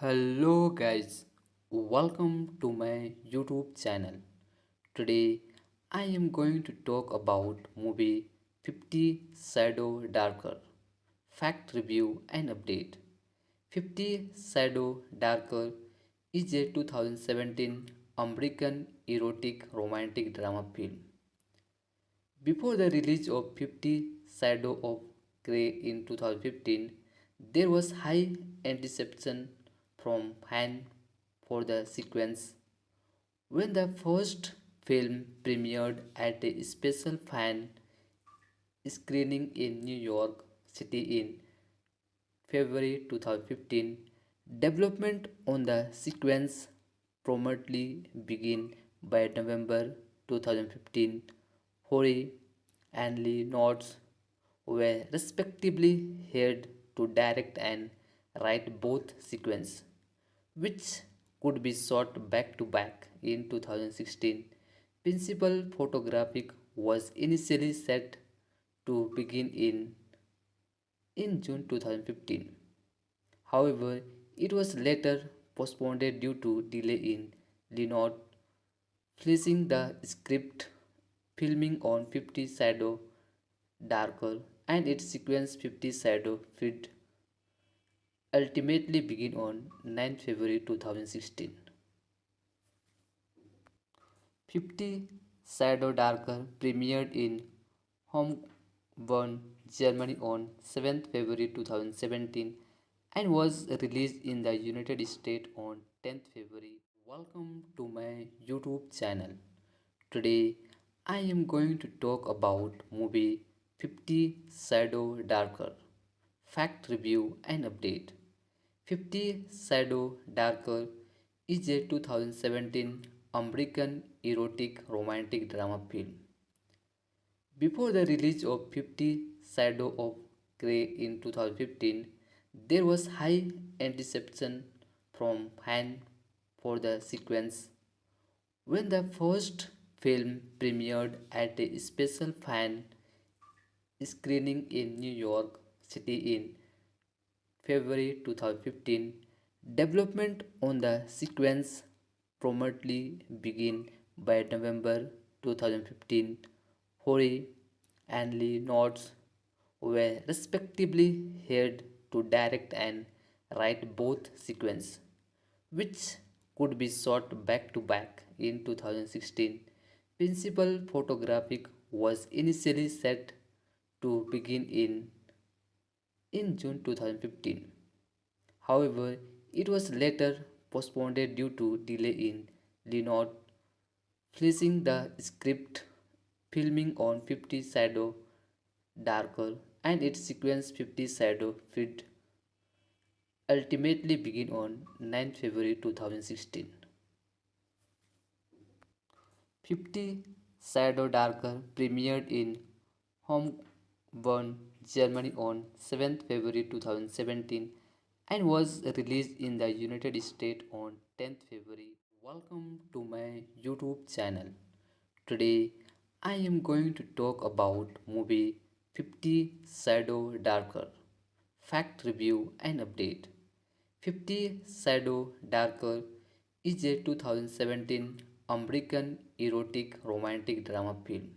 Hello guys, welcome to my YouTube channel. Today I am going to talk about movie 50 Shadow Darker. Fact review and update. 50 Shadow Darker is a 2017 American erotic romantic drama film. Before the release of 50 Shadow of Grey in 2015, there was high anticipation from fans for the sequence. When the first film premiered at a special fan screening in New York City in February 2015, development on the sequence promptly began by November 2015. Hori and Lee Nods were respectively hired to direct and write both sequences, which could be shot back to back in 2016. Principal photographic was initially set to begin in June 2015. However, it was later postponed due to delay in Leonard finishing the script, filming on 50 Shadow Darker and its sequence 50 Shadow Feed ultimately began on 9 February 2016. 50 Shadow Darker premiered in Homburg, Germany on 7th February 2017 and was released in the United States on 10th February. Welcome to my YouTube channel. Today I am going to talk about movie 50 Shadow Darker. Fact review and update. 50 Shadow Darker is a 2017 American erotic romantic drama film. Before the release of 50 Shadow of Grey in 2015, there was high anticipation from fans for the sequence. When the first film premiered at a special fan screening in New York City in February 2015, development on the sequence promptly began by November 2015. Hori and Lee Nods were respectively hired to direct and write both sequences, which could be shot back to back in 2016. Principal photographic was initially set to begin in June 2015. However, it was later postponed due to delay in Leonard finishing the script, filming on 50 Shadow Darker and its sequence 50 Shadow Feed ultimately began on 9 February 2016. 50 Shadow Darker premiered in Homburg, Germany on 7th February 2017 and was released in the United States on 10th February. Welcome to my YouTube channel. Today I am going to talk about movie 50 Shadow Darker. Fact review and update. 50 Shadow Darker is a 2017 American erotic romantic drama film.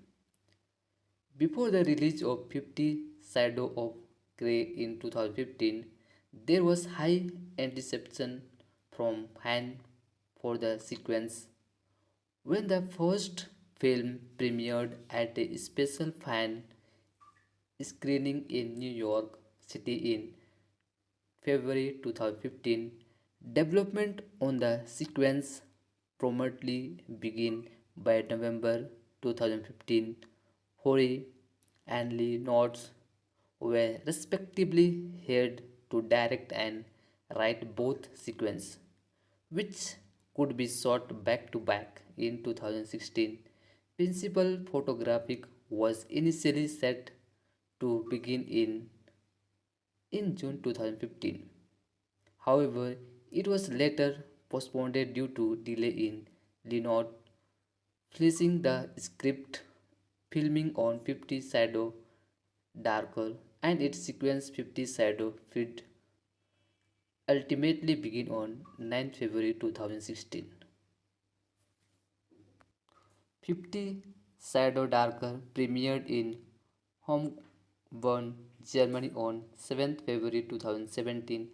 Before the release of 50 Shadow of Grey in 2015, there was high anticipation from fans for the sequence. When the first film premiered at a special fan screening in New York City in February 2015, development on the sequence promptly began by November 2015. Hori and Lee Nods were respectively hired to direct and write both sequences, which could be shot back to back in 2016. Principal photographic was initially set to begin in June 2015. However, it was later postponed due to delay in Leonard finishing the script, filming on 50 Shadow Darker and its sequence 50 Shadow Feed ultimately began on 9 February 2016. 50 Shadow Darker premiered in Homburg, Germany on 7th February 2017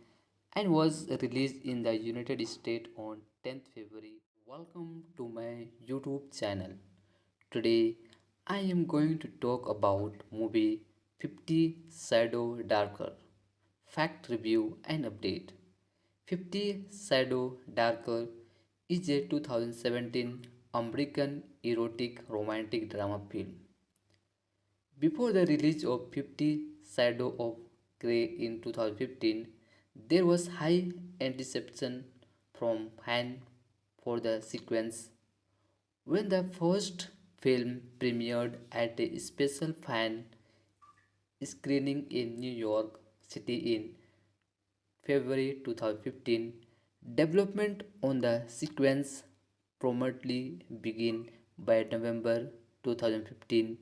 and was released in the United States on 10th February. Welcome to my YouTube channel. Today I am going to talk about movie 50 Shadow Darker. Fact review and update. 50 Shadow Darker is a 2017 American erotic romantic drama film. Before the release of 50 Shadow of Grey in 2015, there was high anticipation from fans for the sequence. When the first film premiered at a special fan screening in New York City in February 2015, development on the sequence promptly began by November 2015.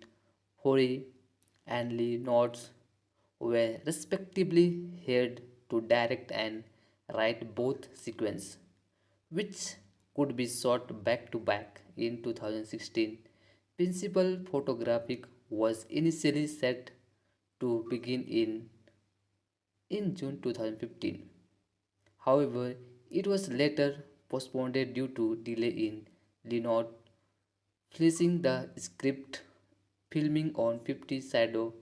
Hori and Lee Nods were respectively hired to direct and write both sequences, which could be shot back to back in 2016. Principal photographic was initially set to begin in June 2015. However, it was later postponed due to delay in Leonard finishing the script, filming on 50 Shadow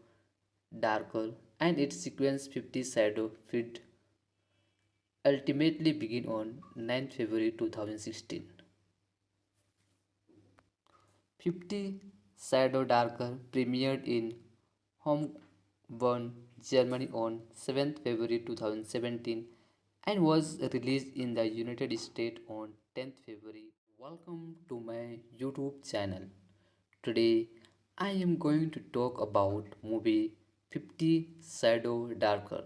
Darker and its sequence 50 Shadow Feed ultimately began on 9 February 2016. 50 Shadow Darker premiered in Homburg, Germany on 7th February 2017 and was released in the United States on 10th February. Welcome to my YouTube channel. Today I am going to talk about movie 50 Shadow Darker.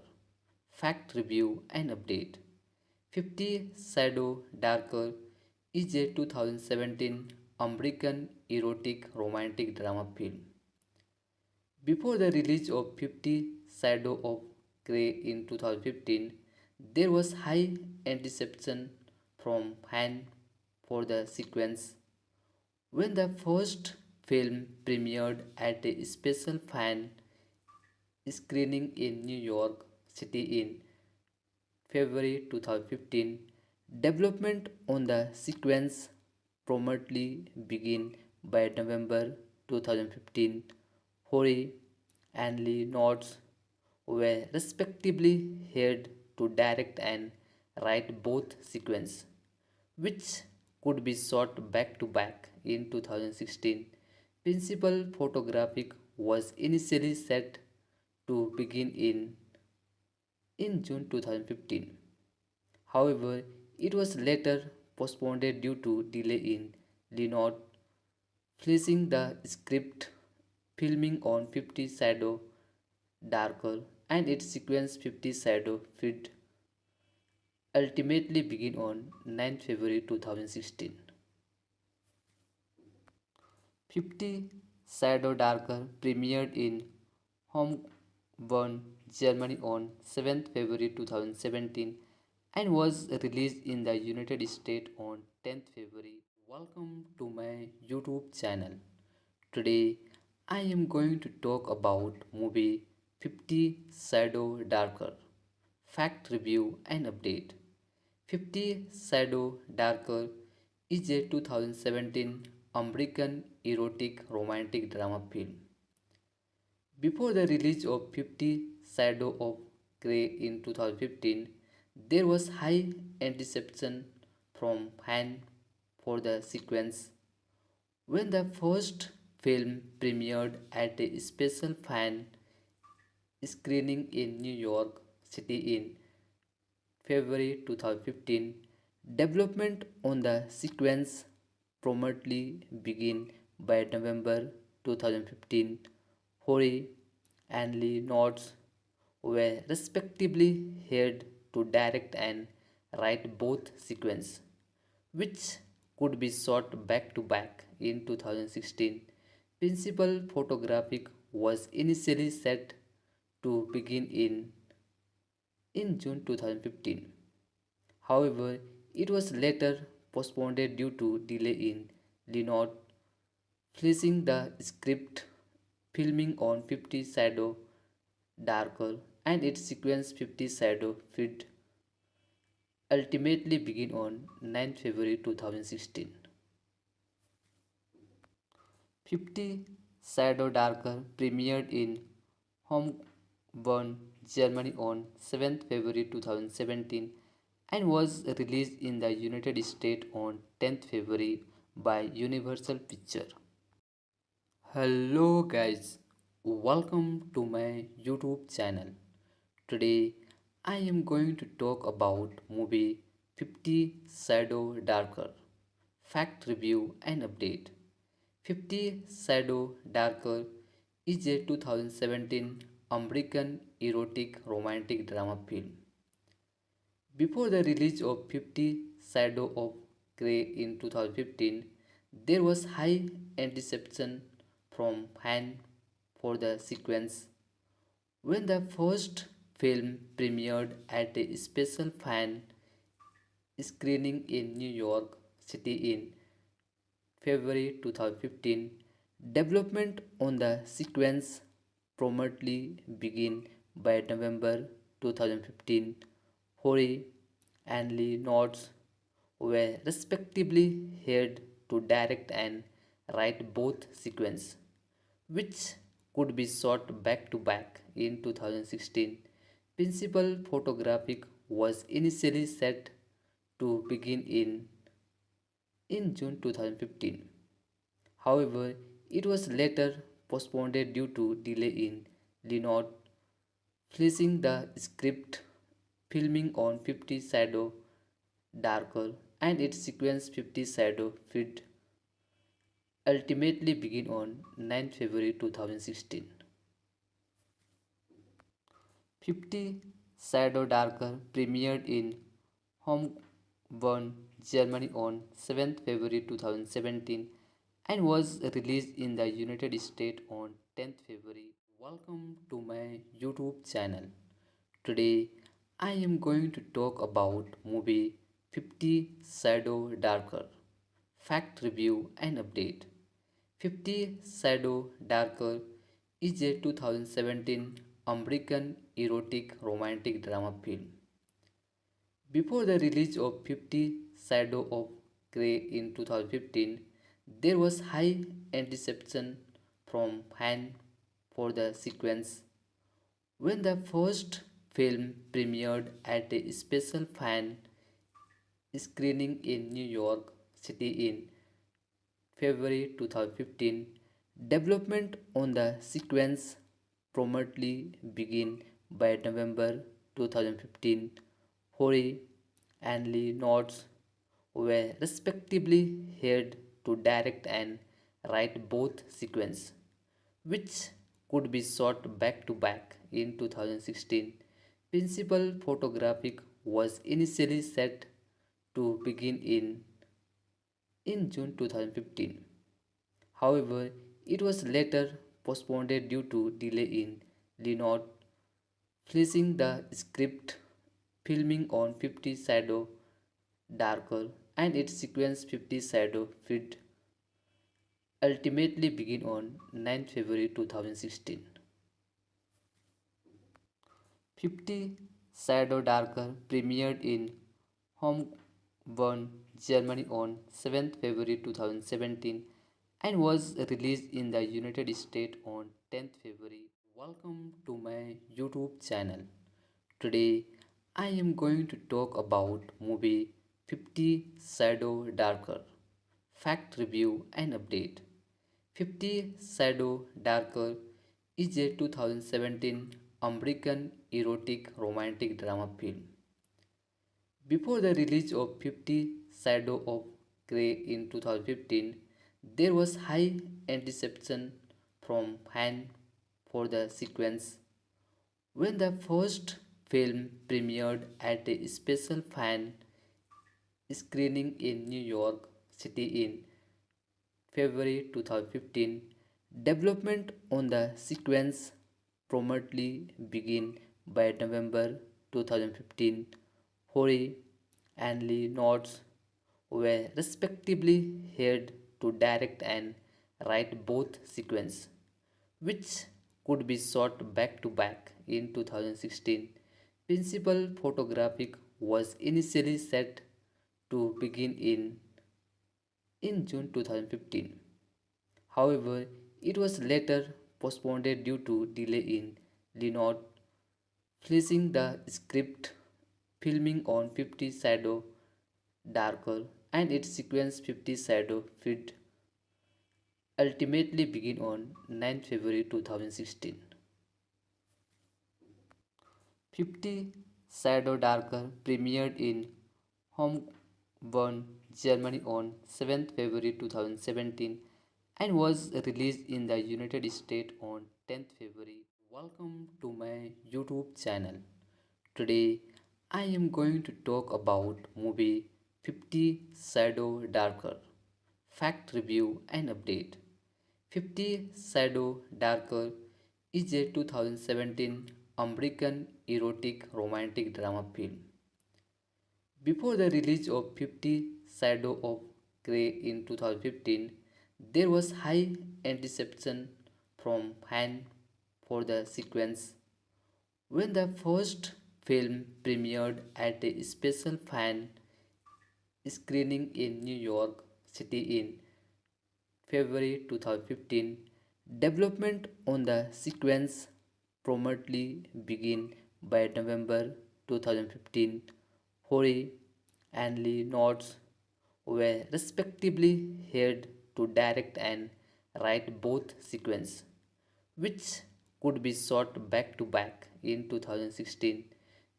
Fact review and update. 50 Shadow Darker is a 2017 American erotic romantic drama film. Before the release of 50 Shadow of Grey in 2015, there was high anticipation from fans for the sequence. When the first film premiered at a special fan screening in New York City in February 2015, development on the sequence promptly began by November 2015. Hori and Lee Nods were respectively hired to direct and write both sequences, which could be shot back to back in 2016. Principal photographic was initially set to begin in June 2015. However, it was later postponed due to delay in Leonard finishing the script, filming on 50 Shadow Darker and its sequence 50 Shadow Feed ultimately began on 9 February 2016. 50 Shadow Darker premiered in Homburg, Germany on 7th February 2017 and was released in the United States on 10th February. Welcome to my YouTube channel. Today I am going to talk about movie 50 Shadow Darker. Fact review and update. 50 Shadow Darker is a 2017 American erotic romantic drama film. Before the release of 50 Shadow of Grey in 2015, there was high anticipation from fans for the sequence. When the first film premiered at a special fan screening in New York City in February 2015, development on the sequence promptly began by November 2015. Hori and Lee Nods were respectively hired to direct and write both sequences, which could be shot back to back in 2016. Principal photographic was initially set to begin in June 2015. However, it was later postponed due to delay in Leonard finishing the script, filming on 50 Shadow Darker, and its sequence 50 Shadow Feed ultimately begin on 9 February 2016. 50 Shadow Darker premiered in Homburg, Germany on 7th February 2017 and was released in the United States on 10th February by Universal Pictures. Hello guys, welcome to my YouTube channel. Today I am going to talk about movie 50 Shadow Darker. Fact review and update. 50 Shadow Darker is a 2017 American erotic romantic drama film. Before the release of 50 Shadow of Grey in 2015, there was high anticipation from fans for the sequence. When the first film premiered at a special fan screening in New York City in February 2015, development on the sequence promptly began by November 2015. Hori and Lee Nods were respectively hired to direct and write both sequences, which could be shot back to back in 2016. Principal photographic was initially set to begin in June 2015. However, it was later postponed due to delay in Leonard finishing the script, filming on 50 Shadow Darker, and its sequence 50 Shadow Feed ultimately begin on 9 February 2016. 50 Shadow Darker premiered in Homburg, Germany on 7th February 2017 and was released in the United States on 10th February. Welcome to my YouTube channel. Today I am going to talk about movie 50 Shadow Darker. Fact review and update. 50 Shadow Darker is a 2017 American erotic romantic drama film. Before the release of 50 Shadow of Grey in 2015, there was high anticipation from fans for the sequence. When the first film premiered at a special fan screening in New York City in February 2015, development on the sequence promptly began by November 2015. Hori and Lee Nods were respectively hired to direct and write both sequences, which could be shot back to back in 2016. Principal photographic was initially set to begin in June 2015. However, it was later postponed due to delay in Leonard finishing the script, filming on 50 Shadow Darker, and its sequence 50 Shadow Feed ultimately begin on 9 February 2016. 50 Shadow Darker premiered in Homburg, Germany on 7th February 2017 and was released in the United States on 10th February. Welcome to my YouTube channel. Today I am going to talk about movie 50 Shadow Darker. Fact review and update. 50 Shadow Darker is a 2017 American erotic romantic drama film. Before the release of 50 Shadow of Grey in 2015, there was high anticipation from fans for the sequence. When the first film premiered at a special fan screening in New York City in February 2015, development on the sequence promptly began by November 2015. Hori and Lee Nods were respectively hired to direct and write both sequences, which could be shot back to back in 2016. Principal photographic was initially set to begin in June 2015. However, it was later postponed due to delay in Leonard finishing the script, filming on 50 Shadow Darker, and its sequence 50 Shadow Feed ultimately begin on 9 February 2016. 50 Shadow Darker premiered in Homburg, Germany on 7th February 2017 and was released in the United States on 10th February. Welcome to my YouTube channel. Today I am going to talk about movie 50 Shadow Darker. Fact review and update. 50 Shadow Darker is a 2017 American erotic romantic drama film. Before the release of 50 Shadow of Grey in 2015, there was high anticipation from fans for the sequence. When the first film premiered at a special fan screening in New York City in February 2015, development on the sequence promptly began by November 2015. Hori and Lee Nods were respectively hired to direct and write both sequences, which could be shot back to back in 2016.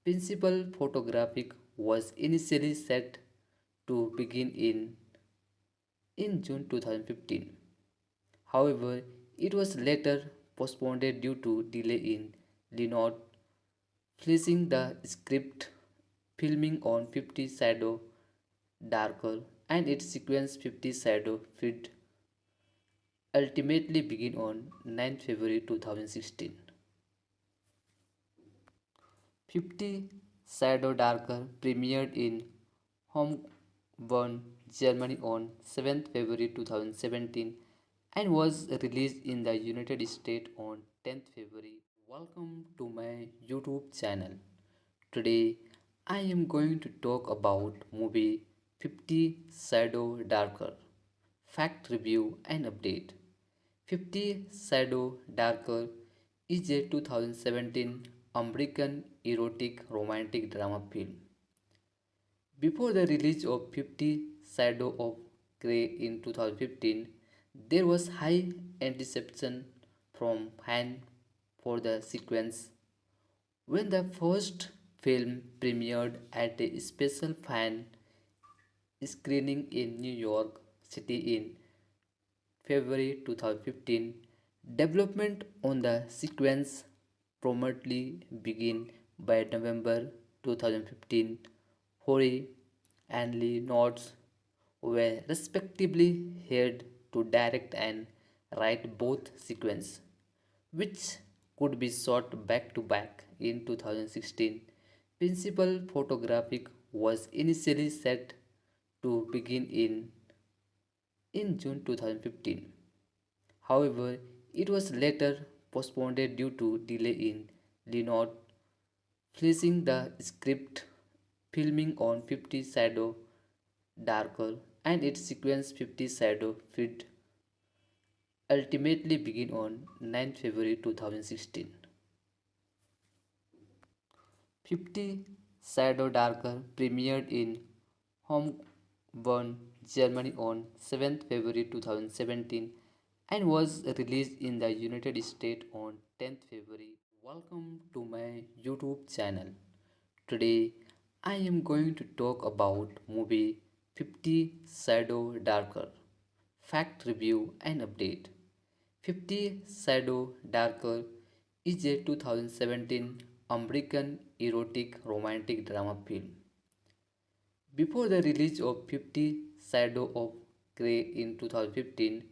Principal photographic was initially set to begin in June 2015. However, it was later postponed due to delay in Leonard finishing the script, filming on 50 Shadow Darker, and its sequence 50 Shadow Feed ultimately begin on 9 February 2016. 50 Shadow Darker premiered in Homburg, Germany on 7th February 2017 and was released in the United States on 10th February. Welcome to my YouTube channel. Today I am going to talk about movie 50 Shadow Darker. Fact review and update. 50 Shadow Darker is a 2017 American erotic romantic drama film. Before the release of 50 Shadow of Grey in 2015, there was high anticipation from fans for the sequence. When the first film premiered at a special fan screening in New York City in February 2015, development on the sequence promptly began by November 2015. Hori and Lee Nods were respectively hired to direct and write both sequences, which could be shot back to back in 2016. Principal photographic was initially set to begin in June 2015. However, it was later postponed due to delay in Leonard finishing the script, filming on 50 Shadow Darker, and its sequence 50 Shadow Feed ultimately begin on 9 February 2016. 50 Shadow Darker premiered in Homburg, Germany on 7th February 2017 and was released in the United States on 10th February. Welcome to my YouTube channel. Today I am going to talk about movie 50 Shadow Darker. Fact review and update. 50 Shadow Darker is a 2017 American erotic romantic drama film. Before the release of 50 Shadow of Grey in 2015,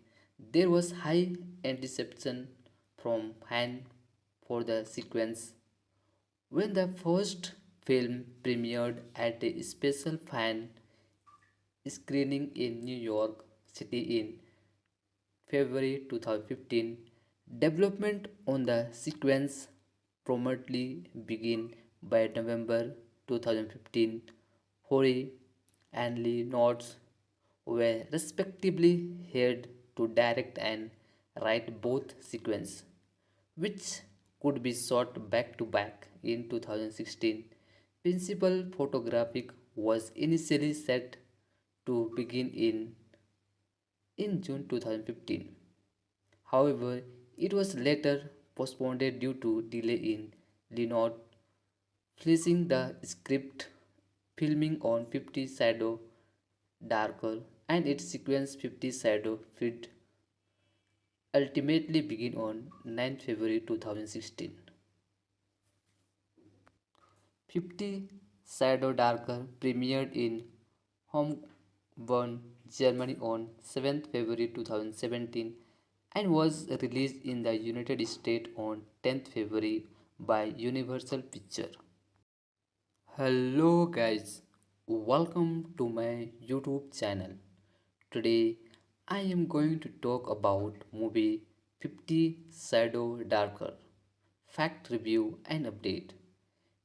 there was high anticipation from fans for the sequence. When the first film premiered at a special fan screening in New York City in February 2015. Development on the sequence promptly began by November 2015. Hori and Lee Nods were respectively hired to direct and write both sequences, which could be shot back to back in 2016. Principal photographic was initially set to begin in June 2015. However, it was later postponed due to delay in Leonard finishing the script, filming on 50 Shadow Darker, and its sequence 50 Shadow Feed ultimately began on 9 February 2016. 50 Shadow Darker premiered in Homburg, Germany on 7th February 2017 and was released in the United States on 10th February by Universal Pictures. Hello guys, welcome to my YouTube channel. Today I am going to talk about movie 50 Shadow Darker. Fact review and update.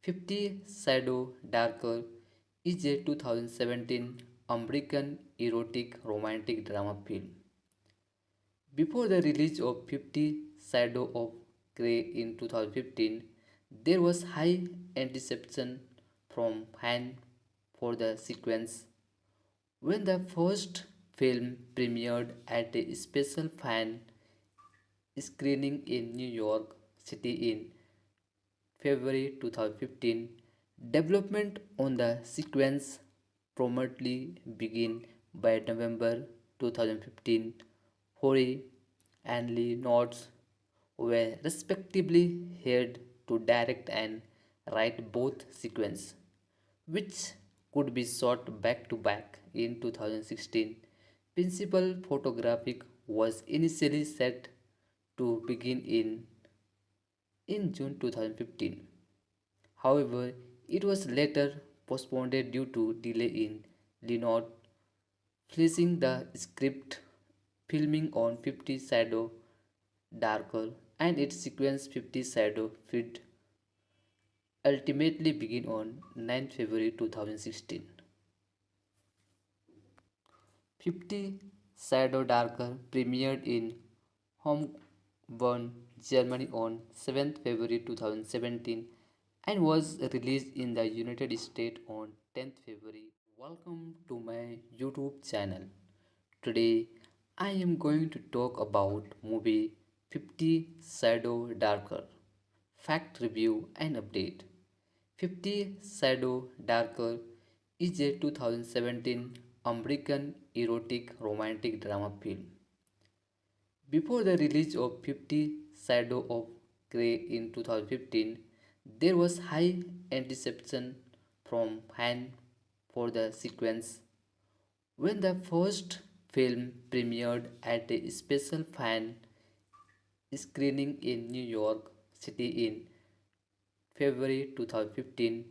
50 Shadow Darker is a 2017 American erotic romantic drama film. Before the release of 50 Shadow of Grey in 2015, there was high anticipation from fans for the sequence. When the first film premiered at a special fan screening in New York City in February 2015, development on the sequence promptly began by November 2015. Hori and Lee Nods were respectively hired to direct and write both sequences, which could be shot back to back in 2016. Principal photographic was initially set to begin in June 2015. However, it was later postponed due to delay in Leonard finishing the script, filming on 50 Shadow Darker, and its sequence 50 Shadow Feed ultimately began on 9 February 2016. 50 Shadow Darker premiered in Homburg, Germany on 7th February 2017 and was released in the United States on 10th February. Welcome to my YouTube channel. Today I am going to talk about movie 50 Shadow Darker. Fact review and update. 50 Shadow Darker is a 2017 American erotic romantic drama film. Before the release of 50 Shadow of Grey in 2015, there was high anticipation from fans for the sequence. When the first film premiered at a special fan screening in New York City in February 2015,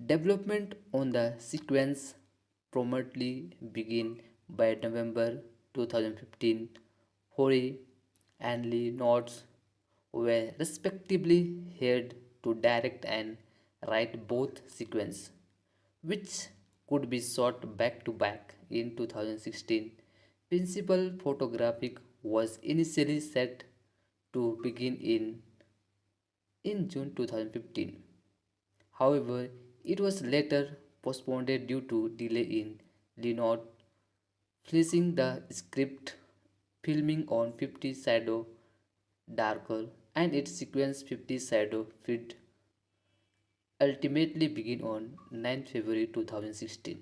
development on the sequence promptly began by November 2015. Hori and Lee Nods were respectively hired to direct and write both sequences, which could be shot back to back in 2016. Principal photographic was initially set to begin in June 2015. However, it was later postponed due to delay in Leonard finishing the script, filming on 50 Shadow Darker, and its sequence 50 Shadow Feed ultimately began on 9 February 2016.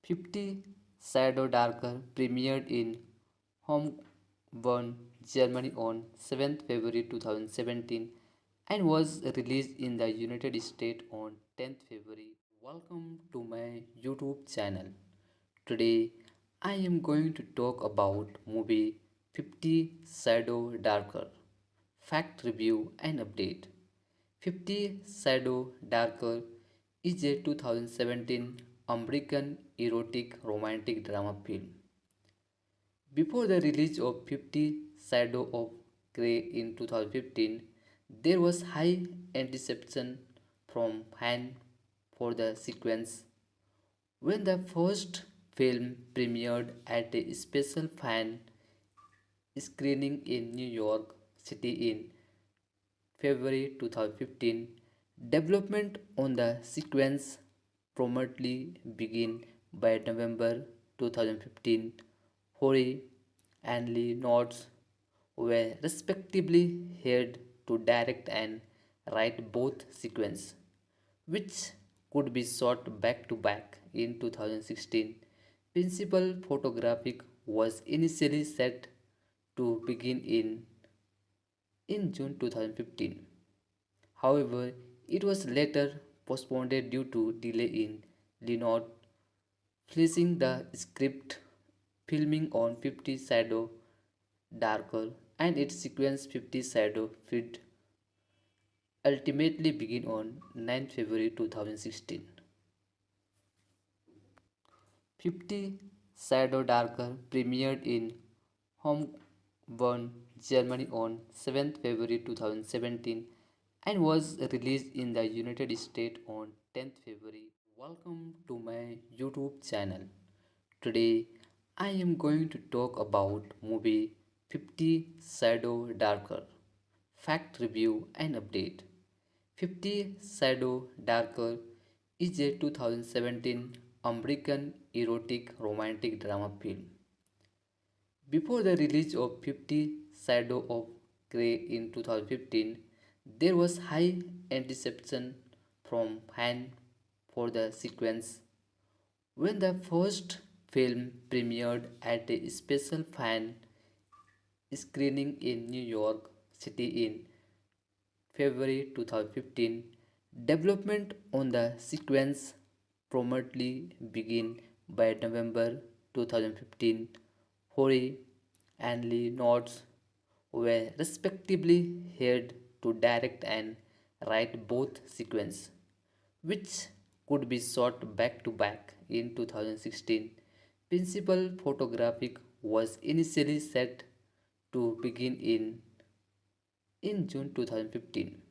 50 Shadow Darker premiered in Homburg, Germany on 7th February 2017 and was released in the United States on 10th February. Welcome to my YouTube channel. Today I am going to talk about movie 50 Shadow Darker. Fact review and update. 50 Shadow Darker is a 2017 American erotic romantic drama film. Before the release of 50 Shadow of Grey in 2015, there was high anticipation from fans for the sequence. When the first film premiered at a special fan screening in New York City in February 2015, development on the sequence promptly began by November 2015. Hori and Lee Nods were respectively hired to direct and write both sequences, which could be shot back to back in 2016. Principal photographic was initially set to begin in June 2015. However, it was later postponed due to delay in Leonard finishing the script, filming on 50 Shadow Darker and its sequence 50 Shadow Feed ultimately began on 9 February 2016. 50 Shadow Darker premiered in Homburg, Germany on 7th February 2017 and was released in the United States on 10th February. Welcome to my YouTube channel. Today I am going to talk about movie 50 Shadow Darker. Fact review and update. 50 Shadow Darker is a 2017 American erotic romantic drama film. Before the release of 50 Shadow of Grey in 2015, there was high anticipation from fans for the sequence. When the first film premiered at a special fan screening in New York City in February 2015, development on the sequence promptly began by November 2015. Hori and Lee Nods were respectively hired to direct and write both sequences, which could be shot back to back in 2016. Principal photographic was initially set to begin in June 2015.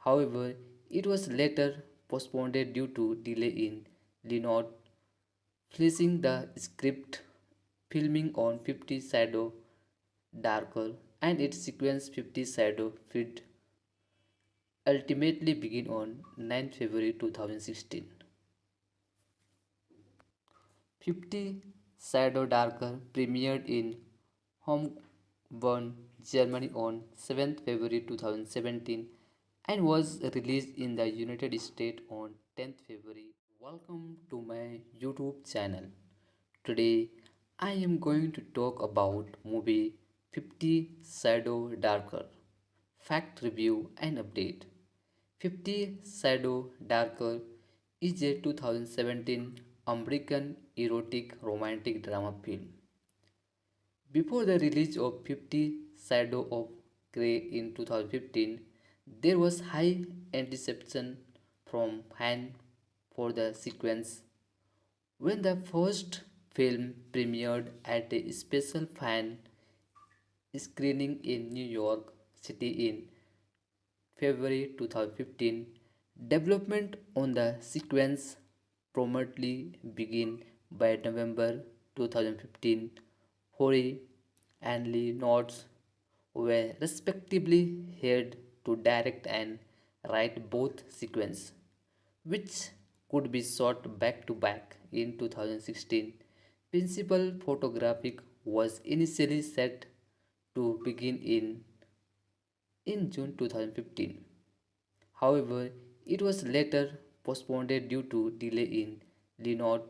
However, it was later postponed due to delay in Leonard finishing the script, filming on 50 Shadow Darker and its sequence 50 Shadow Feed ultimately began on 9 February 2016. 50 Shadow Darker premiered in Homburg, Germany on 7th February 2017 and was released in the United States on 10th February. Welcome to my YouTube channel. Today I am going to talk about movie 50 Shadow Darker. Fact review and update. 50 Shadow Darker is a 2017 American erotic romantic drama film. Before the release of 50 Shadow of Grey in 2015, there was high anticipation from fans for the sequence. When the first film premiered at a special fan screening in New York City in February 2015, development on the sequence promptly began by November 2015. Hori and Lee Nods were respectively hired to direct and write both sequences, which could be shot back to back in 2016. Principal photographic was initially set to begin in June 2015. However, it was later postponed due to delay in Leonard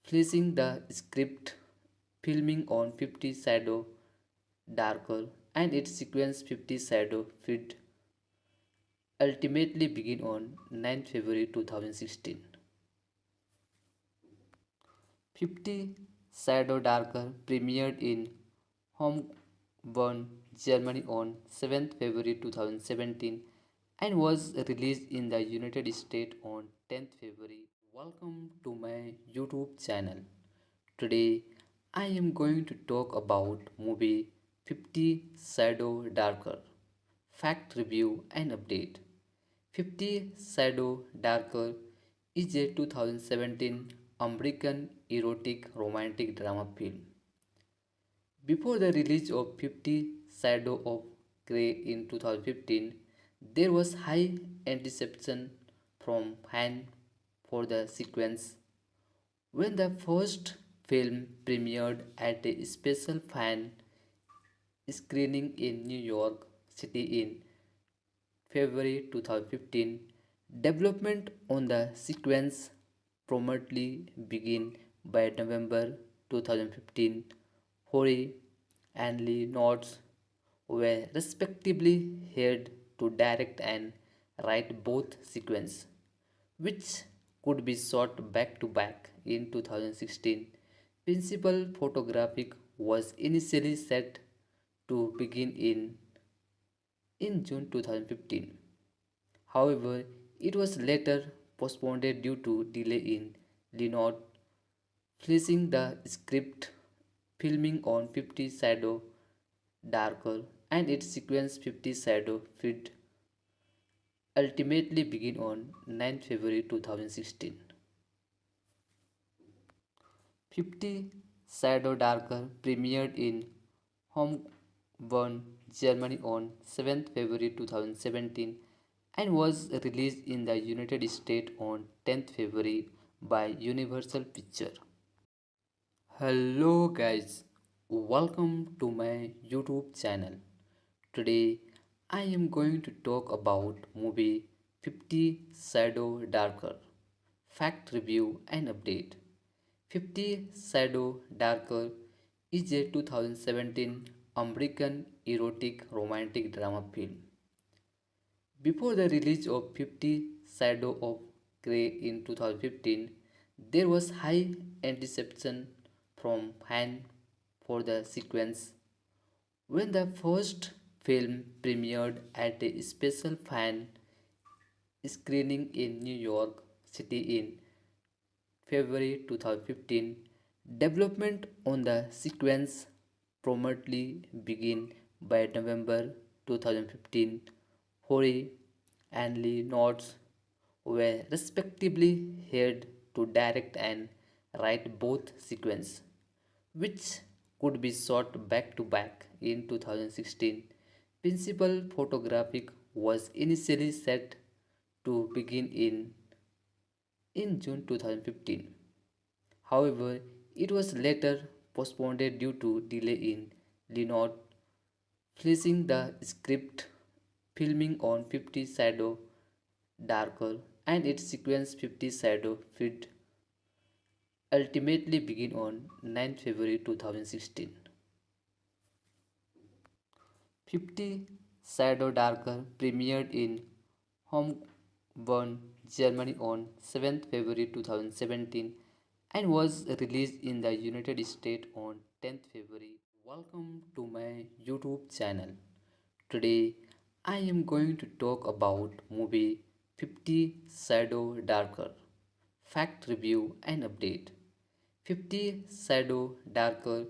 finishing the script, filming on 50 Shadow Darker and its sequence 50 Shadow Feed ultimately began on 9 February 2016. 50 Shadow Darker premiered in Homburg, Germany on 7th February 2017 and was released in the United States on 10th February. Welcome to my YouTube channel. Today I am going to talk about movie 50 Shadow Darker. Fact review and update. 50 Shadow Darker is a 2017 American erotic romantic drama film. Before the release of 50 Shadow of Grey in 2015, there was high anticipation from fans for the sequence. When the first film premiered at a special fan screening in New York City in February 2015, development on the sequence promptly began by November 2015. Hori and Lee Nods were respectively hired to direct and write both sequences, which could be shot back to back in 2016. Principal photography was initially set to begin in June 2015. However, it was later postponed due to delay in Leonard finishing the script. Filming on 50 Shadow Darker and its sequence 50 Shadow Feed ultimately began on 9 February 2016. 50 Shadow Darker premiered in Homburg, Germany on 7th February 2017 and was released in the United States on 10th February by Universal Pictures. Hello guys, welcome to my YouTube channel. Today I am going to talk about movie 50 Shadow Darker. Fact review and update. 50 Shadow Darker is a 2017 American erotic romantic drama film. Before the release of 50 Shadow of Grey in 2015, there was high anticipation from fans for the sequence. When the first film premiered at a special fan screening in New York City in February 2015, development on the sequence promptly began by November 2015. Hori and Lee Nods were respectively hired to direct and write both sequences, which could be shot back to back in 2016. Principal photography was initially set to begin in June 2015. However, it was later postponed due to delay in Leonard finishing the script. Filming on 50 Shadow Darker and its sequence 50 Shadow Feed ultimately began on 9 February 2016. 50 Shadow Darker premiered in Homburg, Germany on 7th February 2017 and was released in the United States on 10th February. Welcome to my YouTube channel. Today I am going to talk about movie 50 Shadow Darker. Fact review and update. 50 Shadow Darker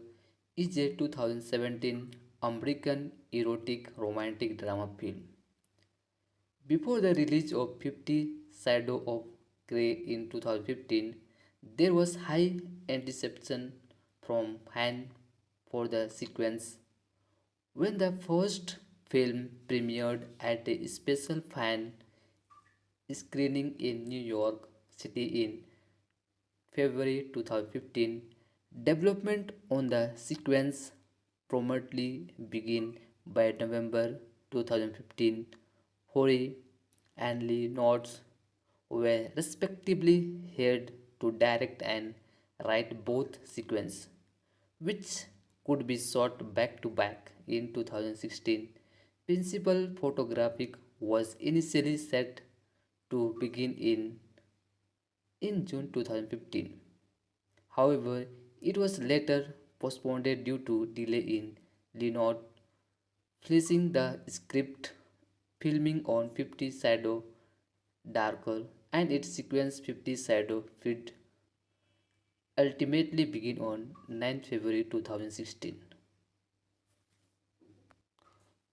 is a 2017 American erotic romantic drama film. Before the release of 50 Shadow of Grey in 2015, there was high anticipation from fans for the sequence. When the first film premiered at a special fan screening in New York City in February 2015, development on the sequence promptly began by November 2015. Hori and Lee Nods were respectively hired to direct and write both sequences, which could be shot back to back in 2016. Principal photography was initially set to begin in June 2015. However, it was later postponed due to delay in Leonard finishing the script. filming on 50 Shadow Darker and its sequence 50 Shadow Feed ultimately began on 9 February 2016.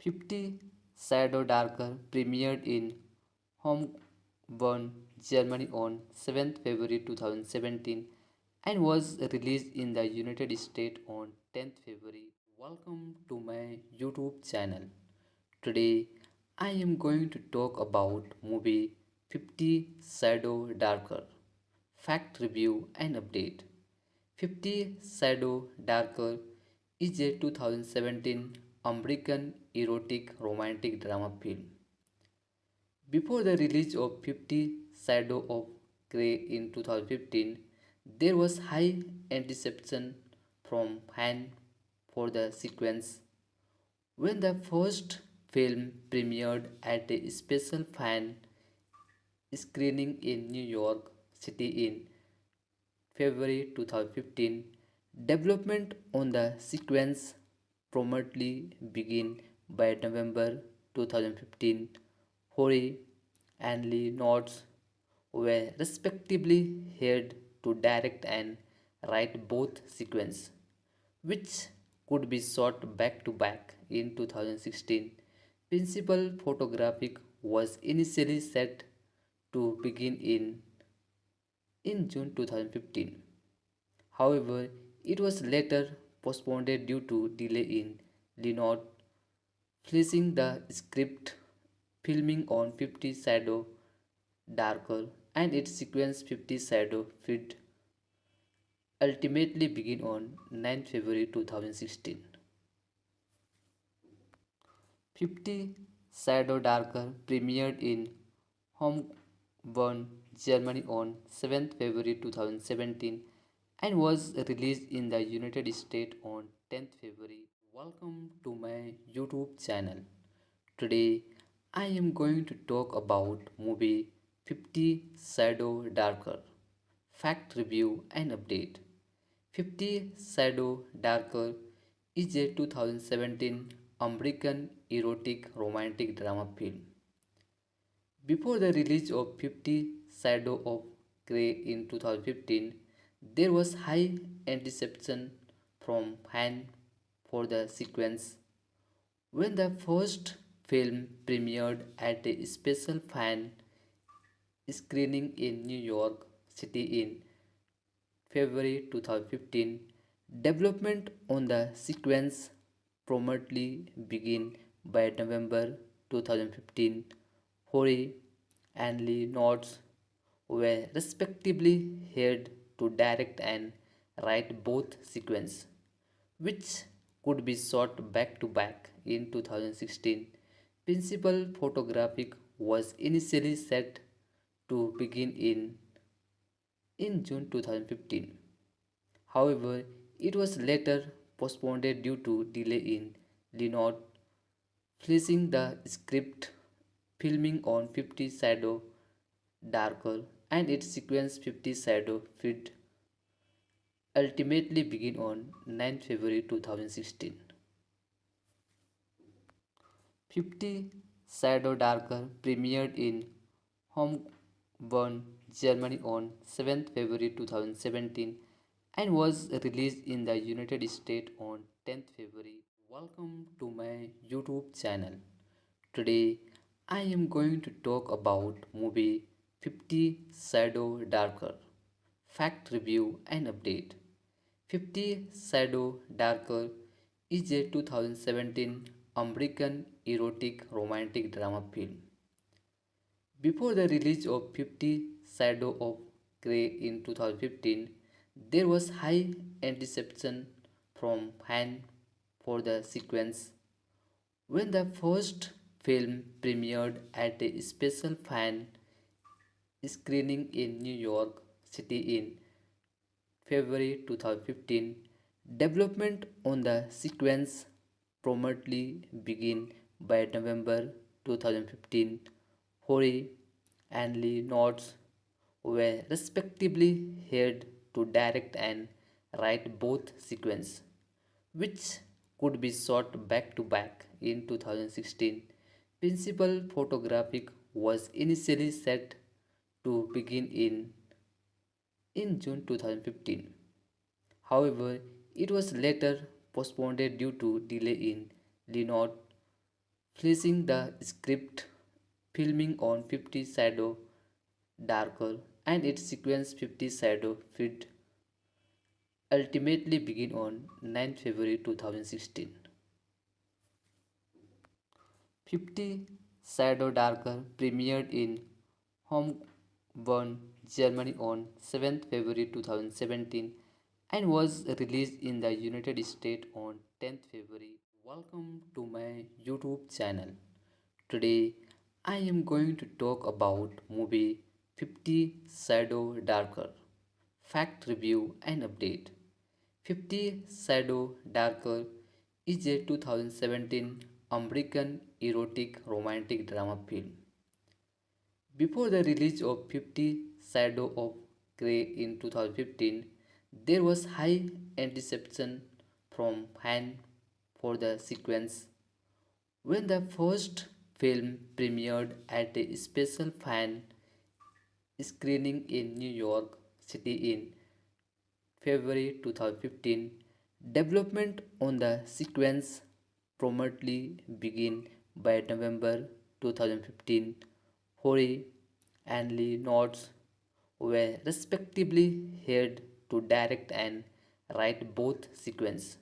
50 Shadow Darker premiered in Homburg, Germany on 7th February 2017 and was released in the United States on 10th February. Welcome to my YouTube channel. Today I am going to talk about movie 50 Shadow Darker. Fact review and update. 50 Shadow Darker is a 2017 American erotic romantic drama film. Before the release of 50 Shadow of Grey in 2015, there was high anticipation from fans for the sequence. When the first film premiered at a special fan screening in New York City in February 2015, development on the sequence promptly began by November 2015. Hori and Lee Nods were respectively hired to direct and write both sequences, which could be shot back to back in 2016. Principal photographic was initially set to begin in June 2015. However, it was later postponed due to delay in Leonard finishing the script. Filming on 50 Shadow Darker and its sequence 50 Shadow Feed ultimately began on 9 February 2016. 50 Shadow Darker premiered in Homburg, Germany on 7th February 2017 and was released in the United States on 10th February. Welcome to my YouTube channel. Today I am going to talk about movie 50 Shadow Darker. Fact review and update. 50 Shadow Darker is a 2017 American erotic romantic drama film. Before the release of 50 Shadow of Grey in 2015, there was high anticipation from fans for the sequence. When the first film premiered at a special fan screening in New York City in February 2015, development on the sequence promptly began by November 2015. Hori and Lee Nods were respectively hired to direct and write both sequences, which could be shot back to back in 2016. Principal photographic was initially set to begin in June 2015. However, it was later postponed due to delay in Leonard finishing the script. Filming on 50 Shadow Darker and its sequence 50 Shadow Feed ultimately began on 9 February 2016. 50 Shadow Darker premiered in Homburg, Germany on 7th February 2017 and was released in the United States on 10th February. Welcome to my YouTube channel. Today I am going to talk about movie 50 Shadow Darker. Fact review and update. 50 Shadow Darker is a 2017 American erotic romantic drama film. Before the release of 50 Shadow of Grey in 2015, there was high anticipation from fans for the sequence. When the first film premiered at a special fan screening in New York City in February 2015, development on the sequence promptly began by November 2015. Hori and Lee Nods were respectively hired to direct and write both sequences, which could be shot back to back in 2016. Principal photographic was initially set to begin in June 2015. However, it was later postponed due to delay in Leonard finishing the script, filming on 50 Shadow Darker, and its sequence 50 Shadow Feed ultimately begin on 9 February 2016. 50 Shadow Darker premiered in Homburg, Germany on 7th February 2017 and was released in the United States on 10th February. Welcome to my YouTube channel. Today I am going to talk about movie 50 Shadow Darker. Fact review and update. 50 Shadow Darker is a 2017 American erotic romantic drama film. Before the release of 50 Shadow of Grey in 2015, there was high anticipation from fans for the sequence. When the first film premiered at a special fan screening in New York City in February 2015, development on the sequence promptly began by November 2015. Hori and Lee Nods were respectively hired to direct and write both sequences,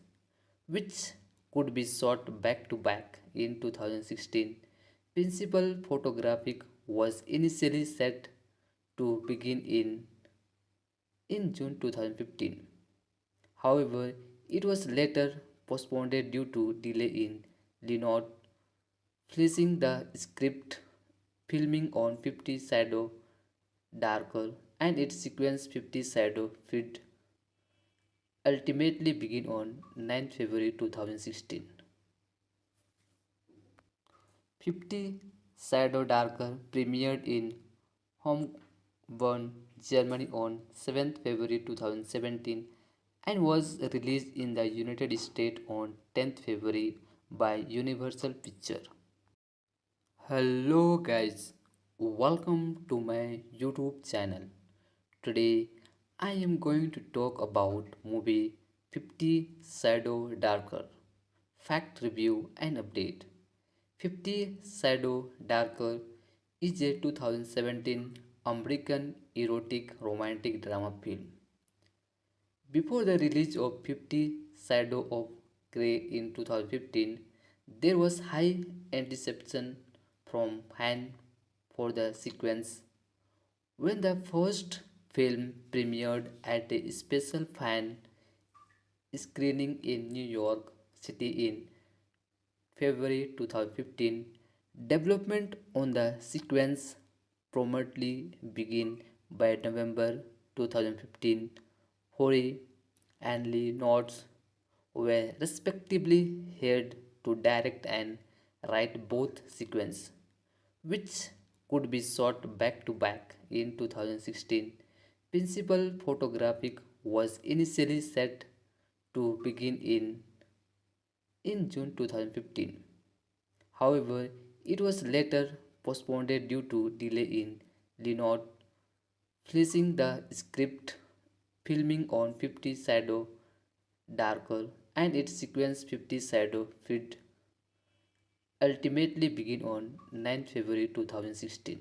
which could be shot back to back in 2016. Principal photographic was initially set to begin in June 2015. However, it was later postponed due to delay in Leonard finishing the script, filming on 50 Shadow Darker, and its sequence 50 Shadow Feed ultimately begin on 9 February 2016. 50 Shadow Darker premiered in Homburg, Germany on 7th February 2017 and was released in the United States on 10th February by Universal Pictures. Hello guys, welcome to my YouTube channel. Today I am going to talk about movie 50 Shadow Darker. Fact review and update. 50 Shadow Darker is a 2017 American erotic romantic drama film. Before the release of 50 Shadow of Grey in 2015, there was high anticipation from fans for the sequence. When the first film premiered at a special fan screening in New York City in February 2015, development on the sequence promptly began by November 2015. Hori and Lee Nods were respectively hired to direct and write both sequences, which could be shot back to back in 2016. Principal photographic was initially set to begin in June 2015. However, it was later postponed due to delay in Leonard finishing the script, filming on 50 Shadow Darker, and its sequence 50 Shadow Feed ultimately begin on 9 February 2016.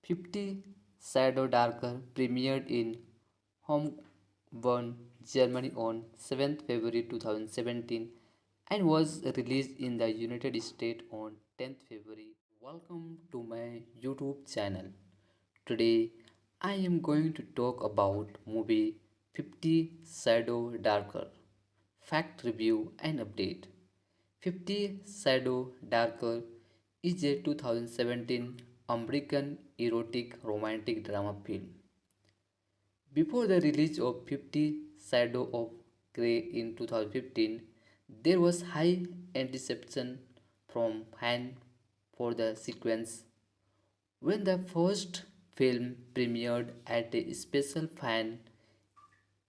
50 Shadow Darker premiered in Homburg, Germany on 7th February 2017 and was released in the United States on 10th February. Welcome to my YouTube channel. Today I am going to talk about movie 50 Shadow Darker. Fact review and update. 50 Shadow Darker is a 2017 American erotic romantic drama film. Before the release of 50 Shadow of Grey in 2015, there was high anticipation from fans for the sequence. When the first film premiered at a special fan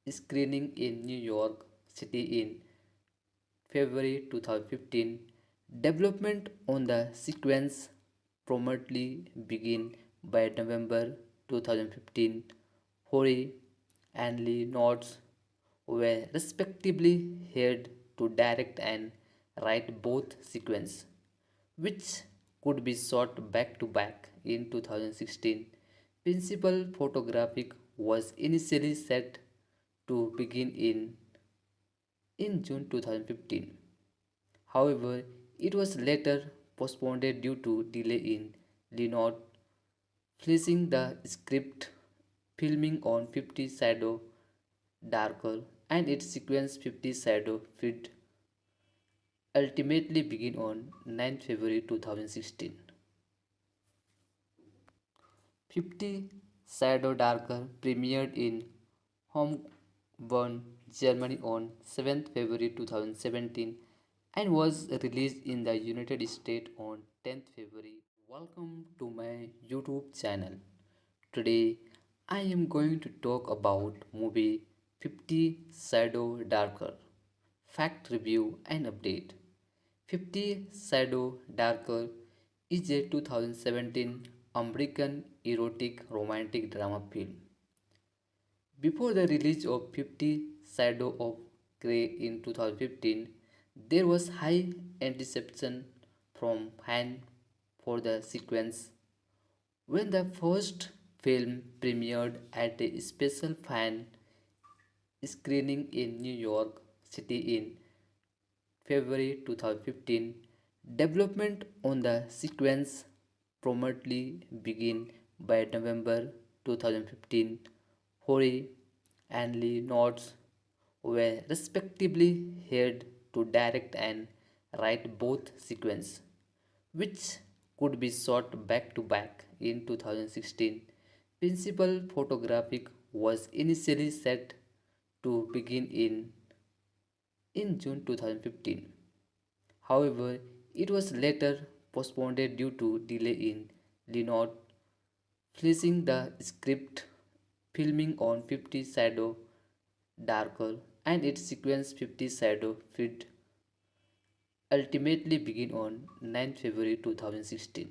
screening in New York City in February 2015, Development on the sequence promptly began by November 2015. Hori and Lee Nods were respectively hired to direct and write both sequences, which could be shot back to back in 2016. Principal photographic was initially set to begin in June 2015. However, it was later postponed due to delay in Leonard finishing the script, filming on 50 Shadow Darker, and its sequence 50 Shadow Feed ultimately began on 9 February 2016. 50 Shadow Darker premiered in Homburg, Germany on 7th February 2017 and was released in the United States on 10th February. Welcome to my YouTube channel. Today I am going to talk about movie 50 Shadow Darker. Fact review and update. 50 Shadow Darker is a 2017 American erotic romantic drama film. Before the release of 50 Shadow of Grey in 2015, there was high anticipation from fans for the sequence. When the first film premiered at a special fan screening in New York City in February 2015, development on the sequence promptly began by November 2015. Hori and Lee Nods were respectively hired to direct and write both sequences, which could be shot back to back in 2016. Principal photographic was initially set to begin in June 2015. However, it was later postponed due to delay in Leonard finishing the script, filming on 50 Shadow Darker, and its sequence 50 Shadow Feed ultimately began on 9 February 2016.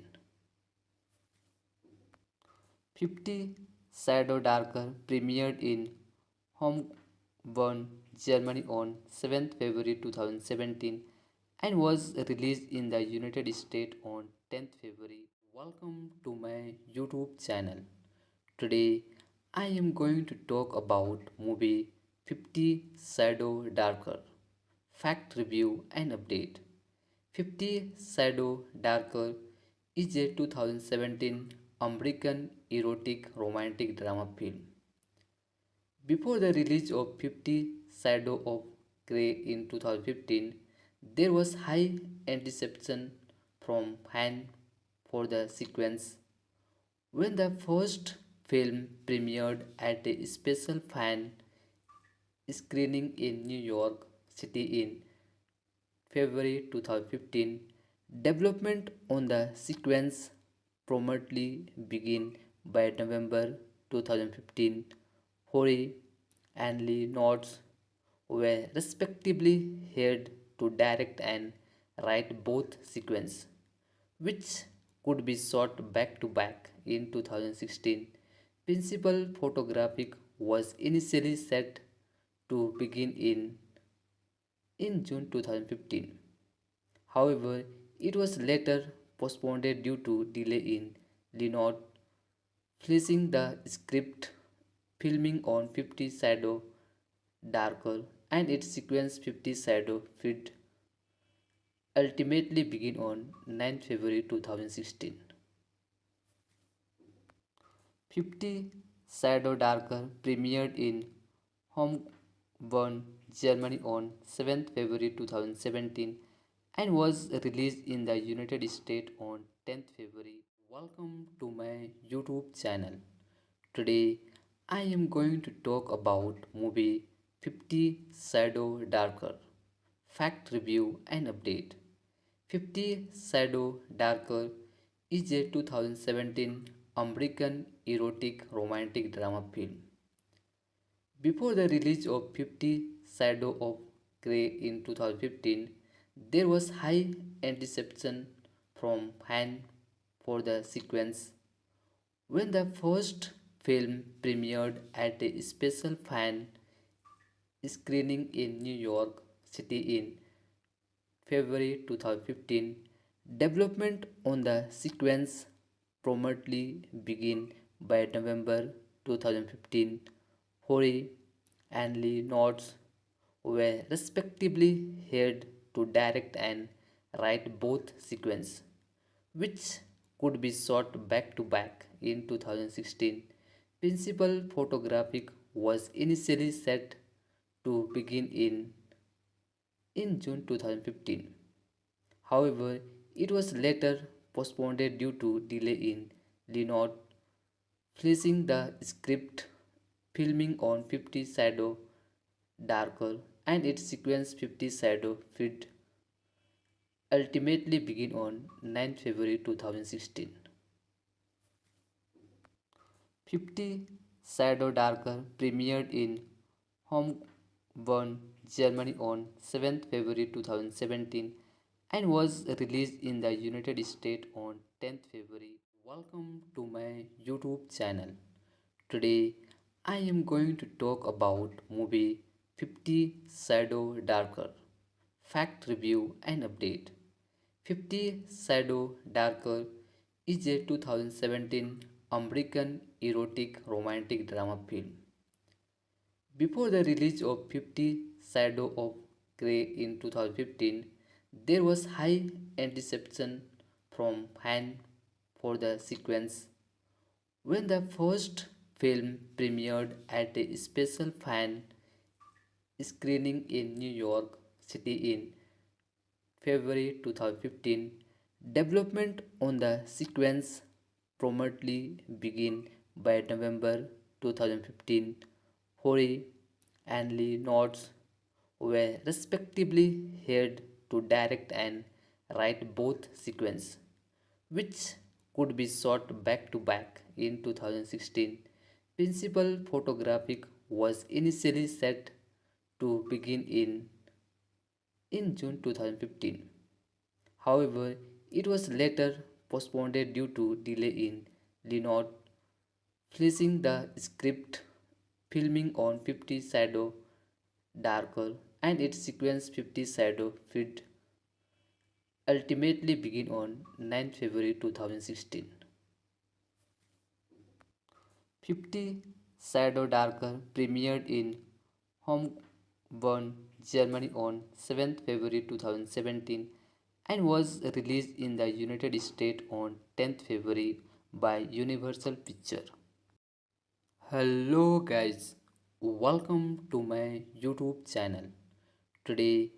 50 Shadow Darker premiered in Homburg, Germany on 7th February 2017 and was released in the United States on 10th February. Welcome to my YouTube channel. Today I am going to talk about movie 50 Shadow Darker. Fact review and update. 50 Shadow Darker is a 2017 American erotic romantic drama film. Before the release of 50 Shadow of Grey in 2015, there was high anticipation from fans for the sequence. When the first film premiered at a special fan screening in New York City in February 2015, development on the sequence promptly began by November 2015. Hori and Lee Nods were respectively hired to direct and write both sequences, which could be shot back to back in 2016. Principal photographic was initially set to begin in June 2015. However, it was later postponed due to delay in Leonard finishing the script, filming on 50 Shadow Darker, and its sequence 50 Shadow Feed ultimately began on 9 February 2016. 50 Shadow Darker premiered in Homburg, Germany on 7th February 2017 and was released in the United States on 10th February. Welcome to my YouTube channel. Today I am going to talk about movie 50 Shadow Darker. Fact review and update. 50 Shadow Darker is a 2017 American erotic romantic drama film. Before the release of 50 Shadow of Grey in 2015, There was high anticipation from fans for the sequence. When the first film premiered at a special fan screening in New York City in February 2015, development on the sequence promptly began by November 2015. Hori and Lee Nods were respectively hired to direct and write both sequences, which could be shot back to back in 2016. Principal photographic was initially set to begin in June 2015. However, it was later postponed due to delay in Leonard finishing the script, filming on 50 Shadow Darker, and its sequence 50 Shadow Feed ultimately began on 9 February 2016. 50 Shadow Darker premiered in Homburg, Germany on 7th February 2017 and was released in the United States on 10th February. Welcome to my YouTube channel. Today I am going to talk about movie 50 Shadow Darker. Fact review and update. 50 Shadow Darker is a 2017 American erotic romantic drama film. Before the release of 50 Shadow of Grey in 2015, there was high anticipation from fans for the sequence. When the first film premiered at a special fan screening in New York City in February 2015, development on the sequence promptly began by November 2015. Hori and Lee Nods were respectively hired to direct and write both sequences, which could be shot back to back in 2016. Principal photographic was initially set to begin in June 2015. However, it was later postponed due to delay in Leonard finishing the script, filming on 50 Shadow Darker, and its sequence 50 Shadow Feed ultimately began on 9 February 2016. 50 Shadow Darker premiered in Homburg, Germany on 7th February 2017 and was released in the United States on 10th February by Universal Pictures. Hello guys, welcome to my YouTube channel. Today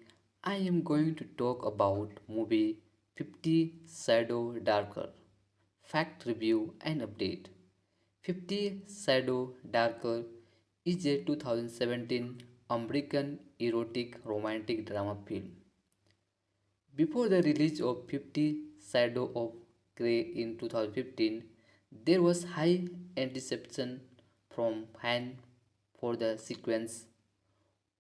I am going to talk about movie 50 Shadow Darker. Fact review and update. 50 Shadow Darker is a 2017 American erotic romantic drama film. Before the release of 50 Shadow of Grey in 2015, there was high anticipation from fans for the sequence.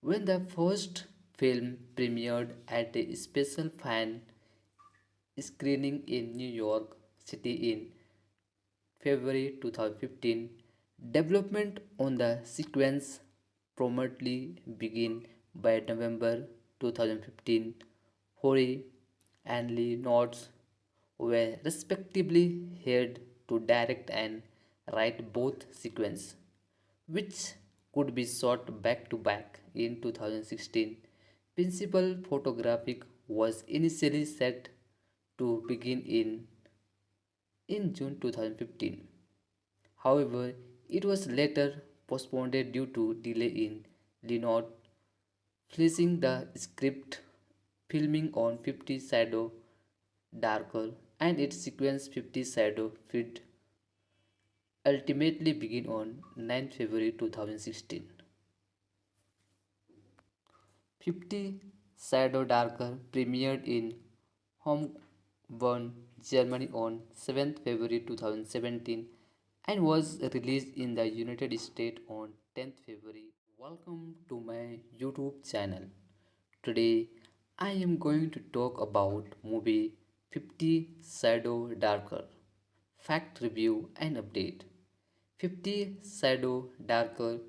When the first film premiered at a special fan screening in New York City in February 2015, development on the sequence promptly began by November 2015. Hori and Lee Nods were respectively hired to direct and write both sequences, which could be shot back to back in 2016. Principal photographic was initially set to begin in June 2015. However, it was later postponed due to delay in Leonard finishing the script, filming on 50 Shadow Darker, and its sequence 50 Shadow Feed ultimately began on 9 February 2016. 50 Shadow Darker premiered in Homburg, Germany on 7th February 2017 and was released in the United States on 10th February. Welcome to my YouTube channel. Today I am going to talk about movie 50 Shadow Darker. Fact review and update. 50 Shadow Darker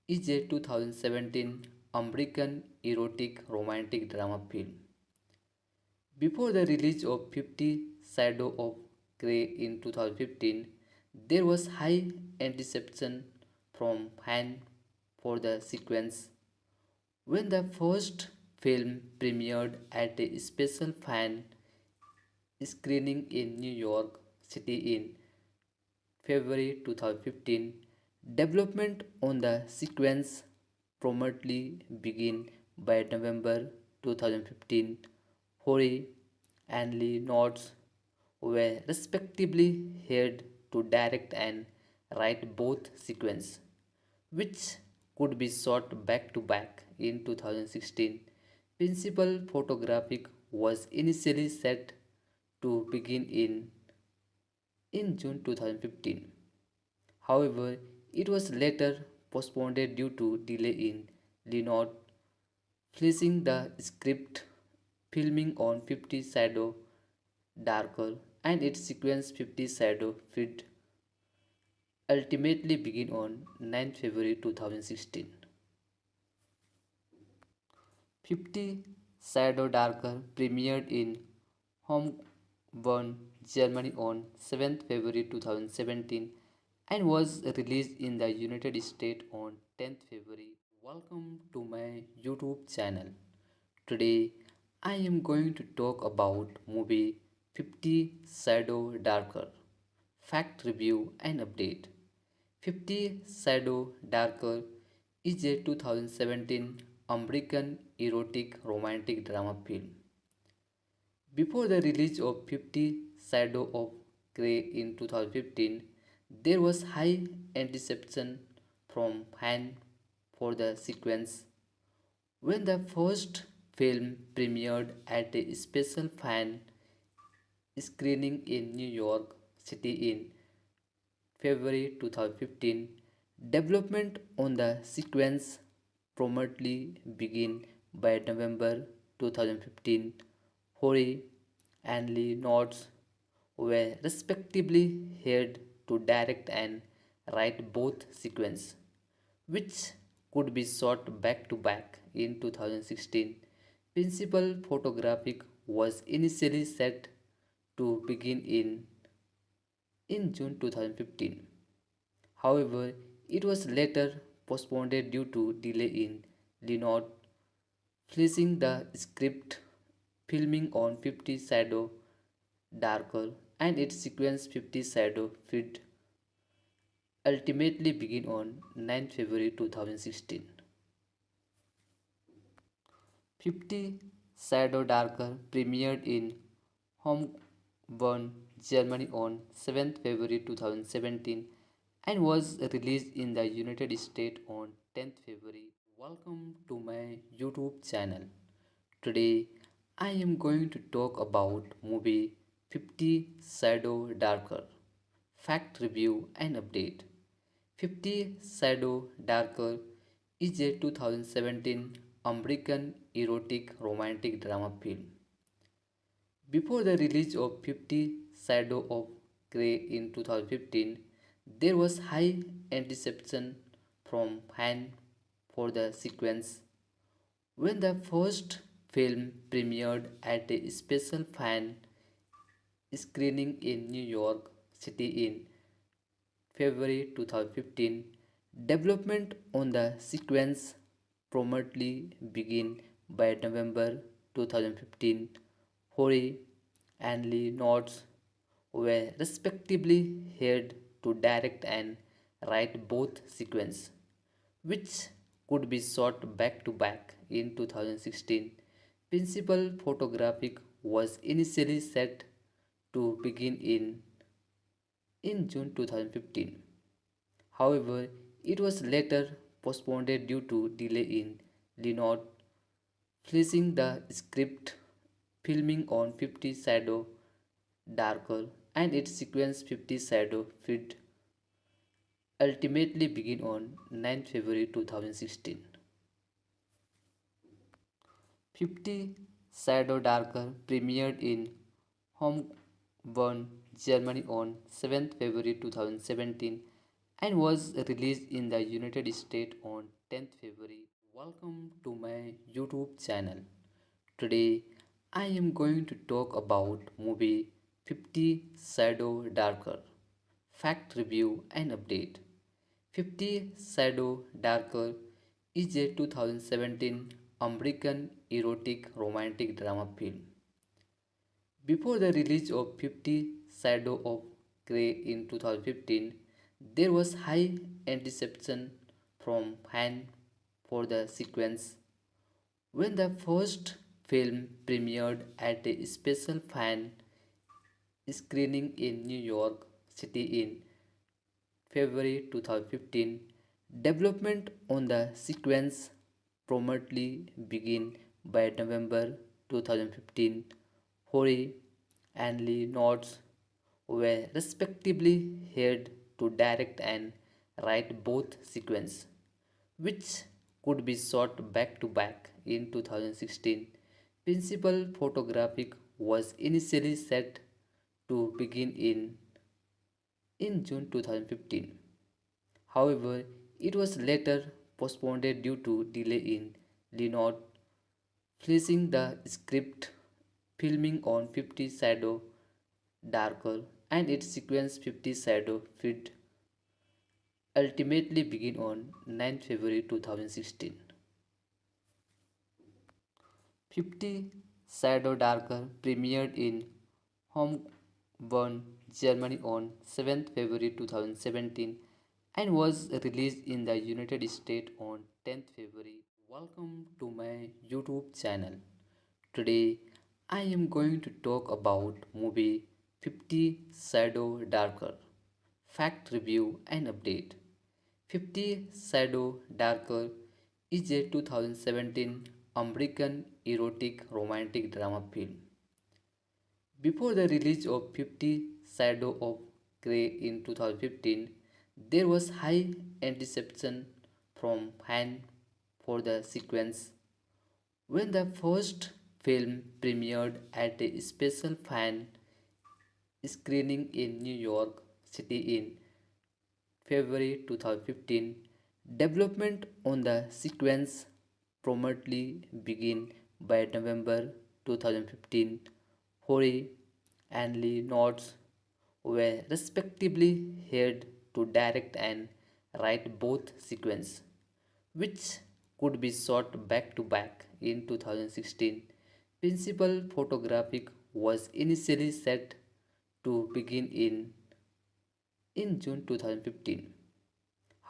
is a 2017 American erotic romantic drama film. Before the release of 50 Shadow of Grey in 2015, there was high anticipation from fans for the sequence. When the first film premiered at a special fan screening in New York City in February 2015, development on the sequence promptly began by November 2015. Hori and Lee Nods were respectively hired to direct and write both sequences, which could be shot back to back in 2016. Principal photography was initially set to begin in June 2015. However, it was later postponed due to delay in Leonard finishing the script, filming on 50 Shadow Darker and its sequence 50 Shadow Feed ultimately begin on 9 February 2016. 50 Shadow Darker premiered in Homburg, Germany on 7th February 2017 and was released in the United States on 10th February. Welcome to my YouTube channel. Today I am going to talk about movie 50 Shadow Darker. Fact review and update. 50 Shadow Darker is a 2017 American erotic romantic drama film. Before the release of 50 Shadow of Grey in 2015, there was high anticipation from fans for the sequence. When the first film premiered at a special fan screening in New York City in February 2015, development on the sequence promptly began by November 2015. Hori and Lee Nods were respectively hired to direct and write both sequences, which could be shot back to back in 2016. Principal photography was initially set to begin in June 2015. However, it was later postponed due to delay in Leonard finishing the script, filming on 50 Shadow Darker and its sequence 50 Shadow Feed ultimately begin on 9 February 2016. 50 Shadow Darker premiered in Homburg, Germany on 7th February 2017 and was released in the United States on 10th February. Welcome to my YouTube channel. Today I am going to talk about movie 50 Shadow Darker. Fact review and update. 50 Shadow Darker is a 2017 American erotic romantic drama film. Before the release of 50 Shadow of Grey in 2015, there was high anticipation from fans for the sequence. When the first film premiered at a special fan screening in New York City in February 2015, development on the sequence promptly began by November 2015. Hori and Lee Nods were respectively hired to direct and write both sequences, which could be shot back to back in 2016. Principal photography was initially set to begin in June 2015. However, it was later postponed due to delay in Leonard finishing the script, filming on 50 Shadow Darker and its sequence 50 Shadow Feed ultimately begin on 9 February 2016. 50 Shadow Darker premiered in Homburg, Germany on 7th February 2017 and was released in the United States on 10th February. Welcome to my YouTube channel. Today I am going to talk about movie 50 Shadow Darker. Fact review and update. 50 Shadow Darker is a 2017 American erotic romantic drama film. Before the release of 50 Shadow of Grey in 2015, there was high anticipation from fans for the sequence. When the first film premiered at a special fan screening in New York City in February 2015, development on the sequence promptly began by November 2015. Hori and Lee Nods were respectively hired to direct and write both sequences, which could be shot back to back in 2016. Principal photography was initially set to begin in June 2015. However, it was later postponed due to delay in Leonard finishing the script, filming on 50 Shadow Darker and its sequence 50 Shadow Feed ultimately began on 9 February 2016. 50 Shadow Darker premiered in Homburg, Germany on 7th February 2017 and was released in the United States on 10th February. Welcome to my YouTube channel. Today I am going to talk about movie 50 Shadow Darker. Fact review and update. 50 Shadow Darker is a 2017 American erotic romantic drama film. Before the release of 50 Shadow of Grey in 2015, there was high anticipation from fans for the sequence. When the first film premiered at a special fan screening in New York City in February 2015, development on the sequence promptly began by November 2015. Hori and Lee Nods were respectively hired to direct and write both sequences, which could be shot back to back in 2016. Principal photography was initially set to begin in June 2015.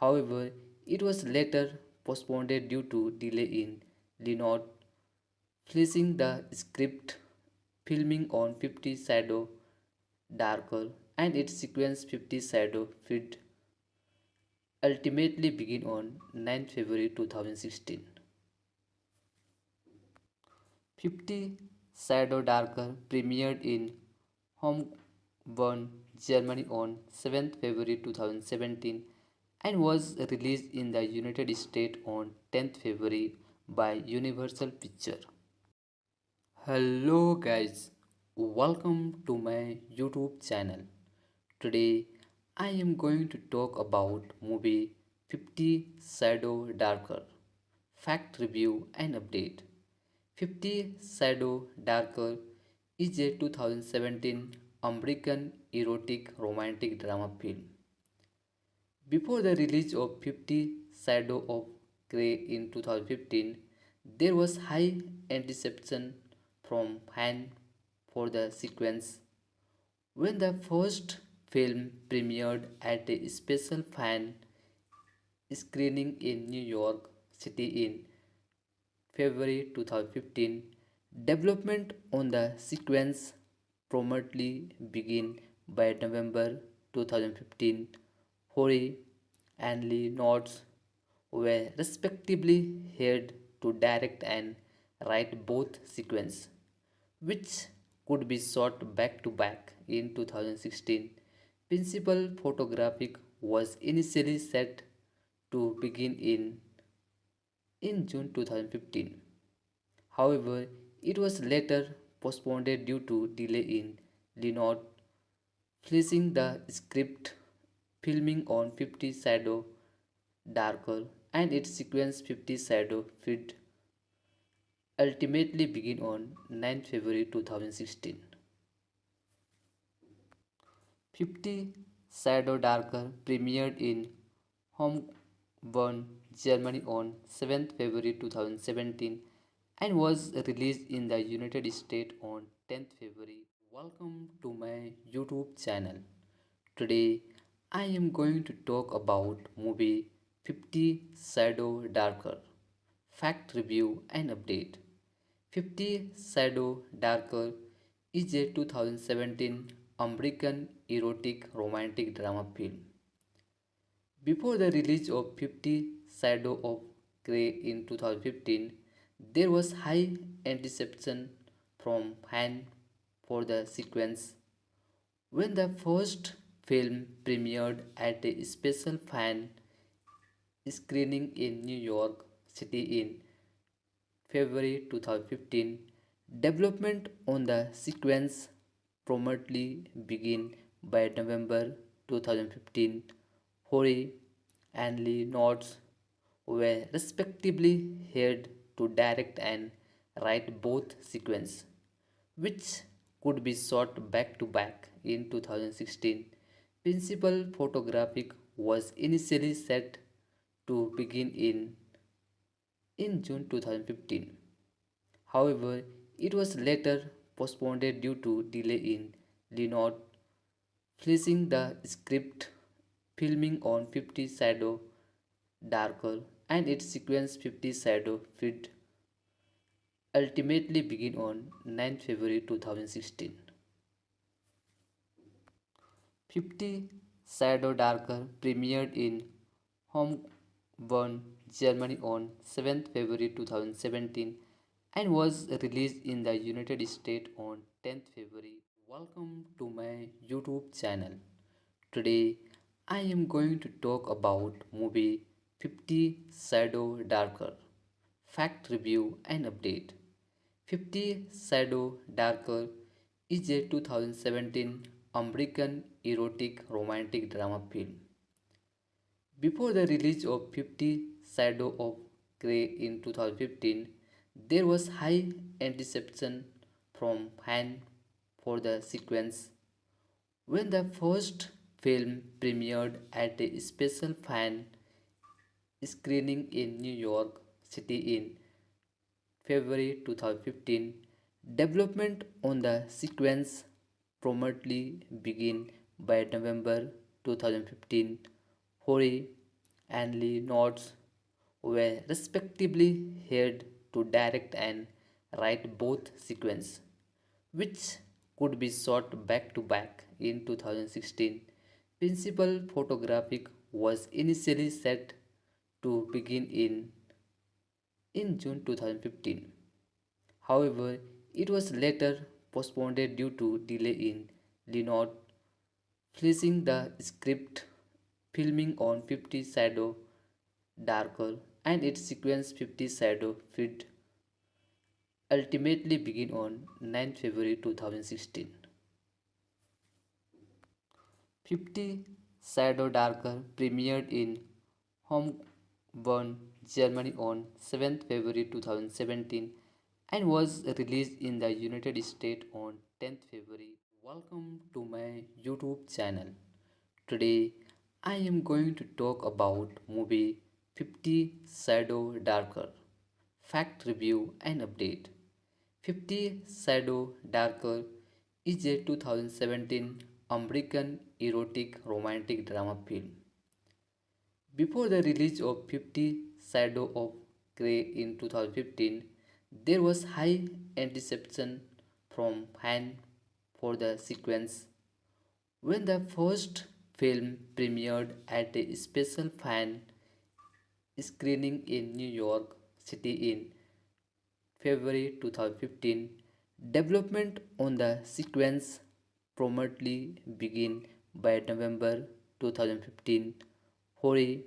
However, it was later postponed due to delay in Leonard finishing the script, filming on 50 Shadow Darker and its sequence 50 Shadow Feed ultimately began on 9 February 2016. 50 Shadow Darker premiered in Homburg, Germany on 7th February 2017 and was released in the United States on 10th February by Universal Pictures. Hello guys, welcome to my YouTube channel. Today I am going to talk about movie 50 Shadow Darker. Fact review and update. 50 Shadow Darker is a 2017 American erotic romantic drama film. Before the release of 50 Shadow of Grey in 2015, there was high anticipation from fans for the sequence. When the first film premiered at a special fan screening in New York City in February 2015, development on the sequence promptly began by November 2015. Hori and Lee Nods were respectively hired to direct and write both sequences, which could be shot back to back in 2016. Principal photography was initially set to begin in June 2015. However, It was later postponed due to delay in Leonard finishing the script, filming on 50 Shadow Darker, and its sequence 50 Shadow Feed ultimately begin on 9 February 2016. 50 Shadow Darker premiered in Homburg, Germany on 7th February 2017 and was released in the United States on 10th February. Welcome to my YouTube channel. Today I am going to talk about movie 50 Shadow Darker. Fact review and update. 50 Shadow Darker is a 2017 American erotic romantic drama film. Before the release of 50 Shadow of Grey in 2015, there was high anticipation from fans for the sequence. When the first film premiered at a special fan screening in New York City in February 2015, development on the sequence promptly began by November 2015. Hori and Lee Nods were respectively hired to direct and write both sequences, which could be shot back to back in 2016. Principal photographic was initially set to begin in June 2015. However, it was later postponed due to delay in Leonard finishing the script, filming on 50 Shadow Darker, and its sequence 50 Shadow Feed ultimately begin on 9 February 2016. 50 Shadow Darker premiered in Homburg, Germany on 7th February 2017 and was released in the United States on 10th February. Welcome to my YouTube channel. Today I am going to talk about movie 50 Shadow Darker. Fact review and update. 50 Shadow Darker is a 2017 American erotic romantic drama film. Before the release of 50 Shadow of Grey in 2015, there was high anticipation from fans for the sequence. When the first film premiered at a special fan screening in New York City in February 2015, development on the sequence promptly began by November 2015. Hori and Lee Nods were respectively hired to direct and write both sequences, which could be shot back to back in 2016. Principal photographic was initially set to begin in June 2015. However, it was later postponed due to delay in Leonard finishing the script, filming on 50 Shadow Darker, and its sequence 50 Shadow Feed ultimately begin on 9 February 2016. 50 Shadow Darker premiered in Homburg, Germany on 7th February 2017 and was released in the United States on 10th February. Welcome to my YouTube channel. Today I am going to talk about movie 50 Shadow Darker. Fact review and update. 50 Shadow Darker is a 2017 American erotic romantic drama film. Before the release of 50 Shadow of Grey in 2015, there was high anticipation from fans for the sequence. When the first film premiered at a special fan screening in New York City in February 2015, development on the sequence promptly began by November 2015. Hori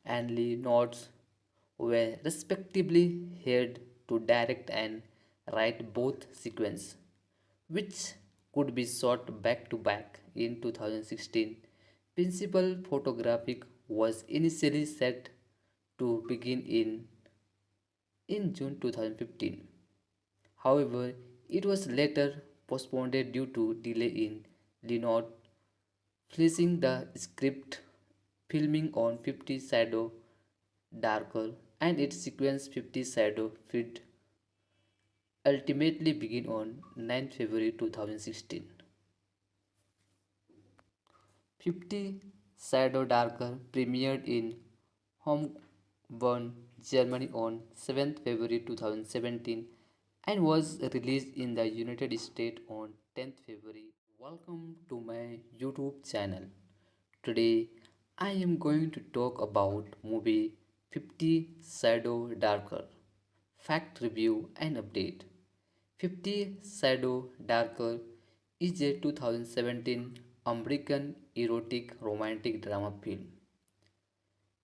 and Lee Nods were respectively hired to direct and write both sequence, which could be shot back to back in 2016. Principal photographic was initially set to begin in June 2015. However, it was later postponed due to delay in Leonard finishing the script, filming on 50 Shadow Darker, and its sequence 50 Shadow Feed ultimately began on 9 February 2016. 50 Shadow Darker premiered in Homburg, Germany on 7th February 2017 and was released in the United States on 10th February. Welcome to my YouTube channel. Today I am going to talk about movie 50 Shadow Darker. Fact review and update. 50 Shadow Darker is a 2017 American erotic romantic drama film.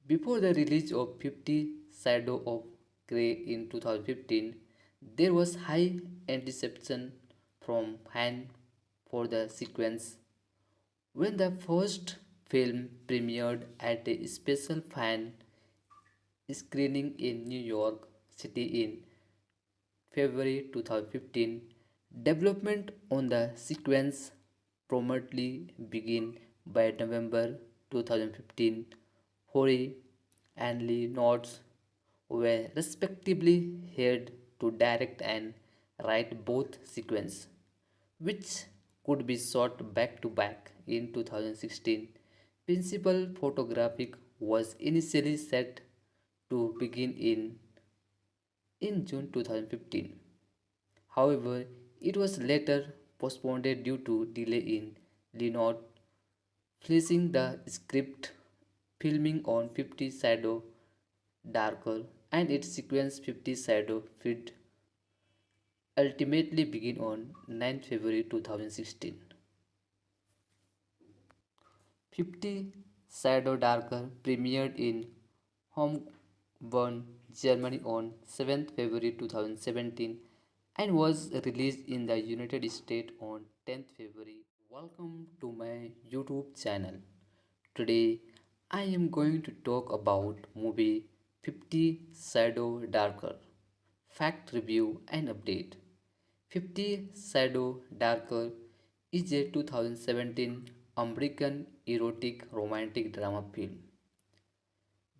Before the release of 50 Shadow of Grey in 2015, there was high anticipation from fans for the sequence. When the first film premiered at a special fan screening in New York City in February 2015, development on the sequence promptly began by November 2015. Hori and Lee Nods were respectively hired to direct and write both sequences, which could be shot back to back in 2016. Principal photographic was initially set to begin in June 2015. However, it was later postponed due to delay in Leonard finishing the script, filming on 50 Shadow Darker, and its sequence 50 Shadow Feed ultimately began on 9 February 2016. 50 Shadow Darker premiered in Homburg, Germany on 7th February 2017 and was released in the United States on 10th February. Welcome to my YouTube channel. Today I am going to talk about movie 50 Shadow Darker. Fact review and update. 50 Shadow Darker is a 2017 American erotic romantic drama film.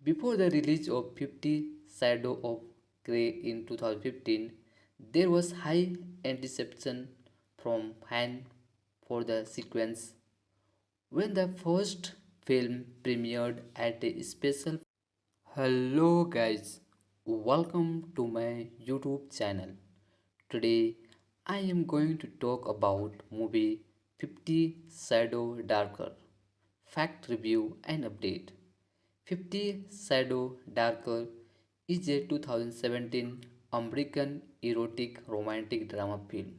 Before the release of 50 Shadow of Grey in 2015, there was high anticipation from fans for the sequence. When the first film premiered at a special. Hello guys, welcome to my YouTube channel. Today I am going to talk about movie 50 Shadow Darker. Fact review and update. 50 Shadow Darker is a 2017 American erotic romantic drama film.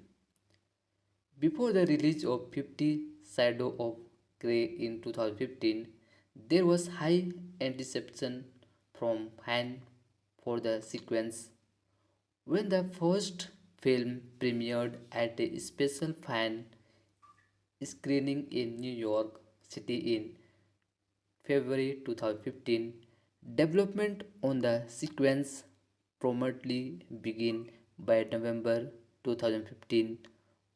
Before the release of 50 Shadow of Grey in 2015, there was high anticipation from fans for the sequence. When the first film premiered at a special fan screening in New York City in February 2015, development on the sequence promptly began by November 2015.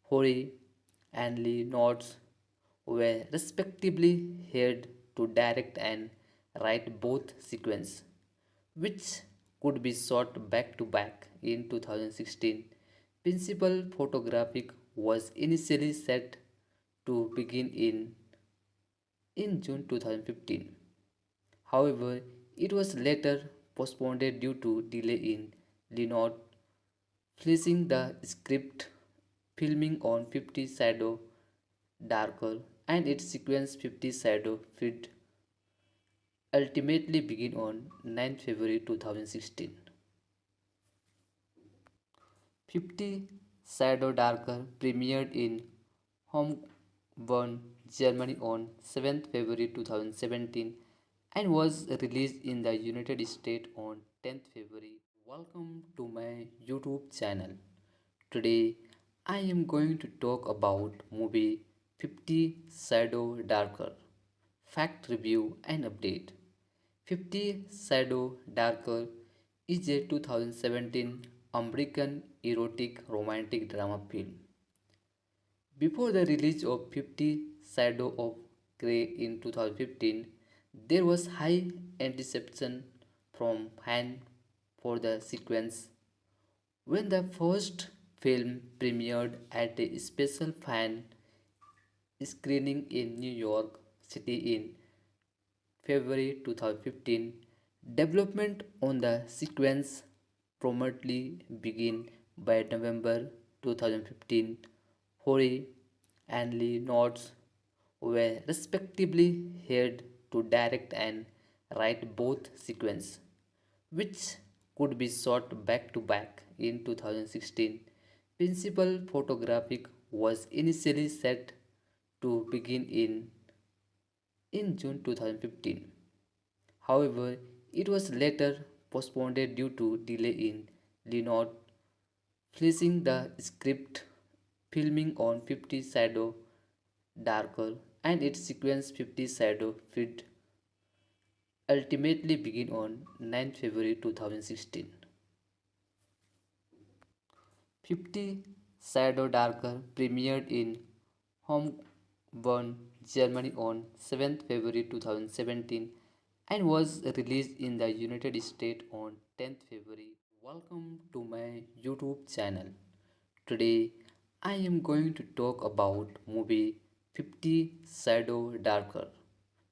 Hori and Lee Nods were respectively hired to direct and write both sequences, which could be shot back to back in 2016. Principal photographic was initially set to begin in June 2015. However, it was later postponed due to delay in Leonard finishing the script, filming on 50 Shadow Darker, and its sequence 50 Shadow Feed ultimately began on 9 February 2016. 50 Shadow Darker premiered in Homburg, Germany on 7th February 2017 and was released in the United States on 10th February. Welcome to my YouTube channel. Today I am going to talk about movie 50 Shadow Darker. Fact review and update. 50 Shadow Darker is a 2017 American erotic romantic drama film. Before the release of 50 Shadow of Grey in 2015, there was high anticipation from fans for the sequence. When the first film premiered at a special fan screening in New York City in February 2015, development on the sequence promptly began by November 2015. Hori and Lee Nods were respectively hired to direct and write both sequences, which could be shot back to back in 2016. Principal photographic was initially set to begin in June 2015. However, it was later postponed due to delay in Leonard finishing the script, filming on 50 Shadow Darker and its sequence 50 Shadow Feed ultimately begin on 9 February 2016. 50 Shadow Darker premiered in Homburg, Germany on 7th February 2017 and was released in the United States on 10th February. Welcome to my YouTube channel. Today I am going to talk about movie 50 Shadow Darker.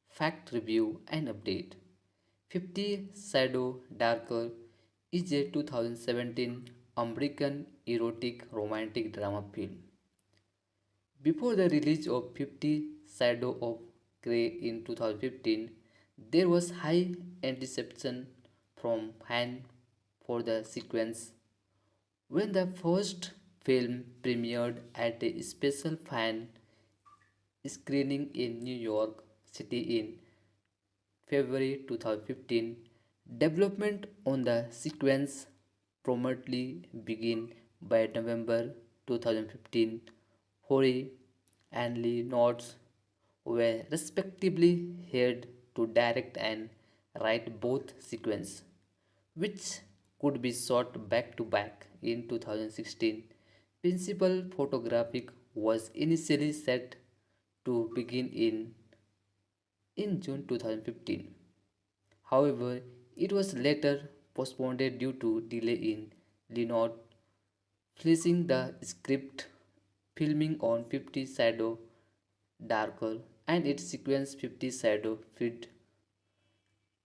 Fact review and update. 50 Shadow Darker is a 2017 American erotic romantic drama film. Before the release of 50 Shadow of Grey in 2015, there was high anticipation from fans for the sequence. When the first film premiered at a special fan screening in New York City in February 2015, development on the sequence promptly began by November 2015. Hori and Lee Nods were respectively hired to direct and write both sequences, which could be shot back to back in 2016. Principal photographic was initially set to begin in June 2015. However, it was later postponed due to delay in Leonard finishing the script, filming on 50 Shadow Darker and its sequence 50 Shadow Feed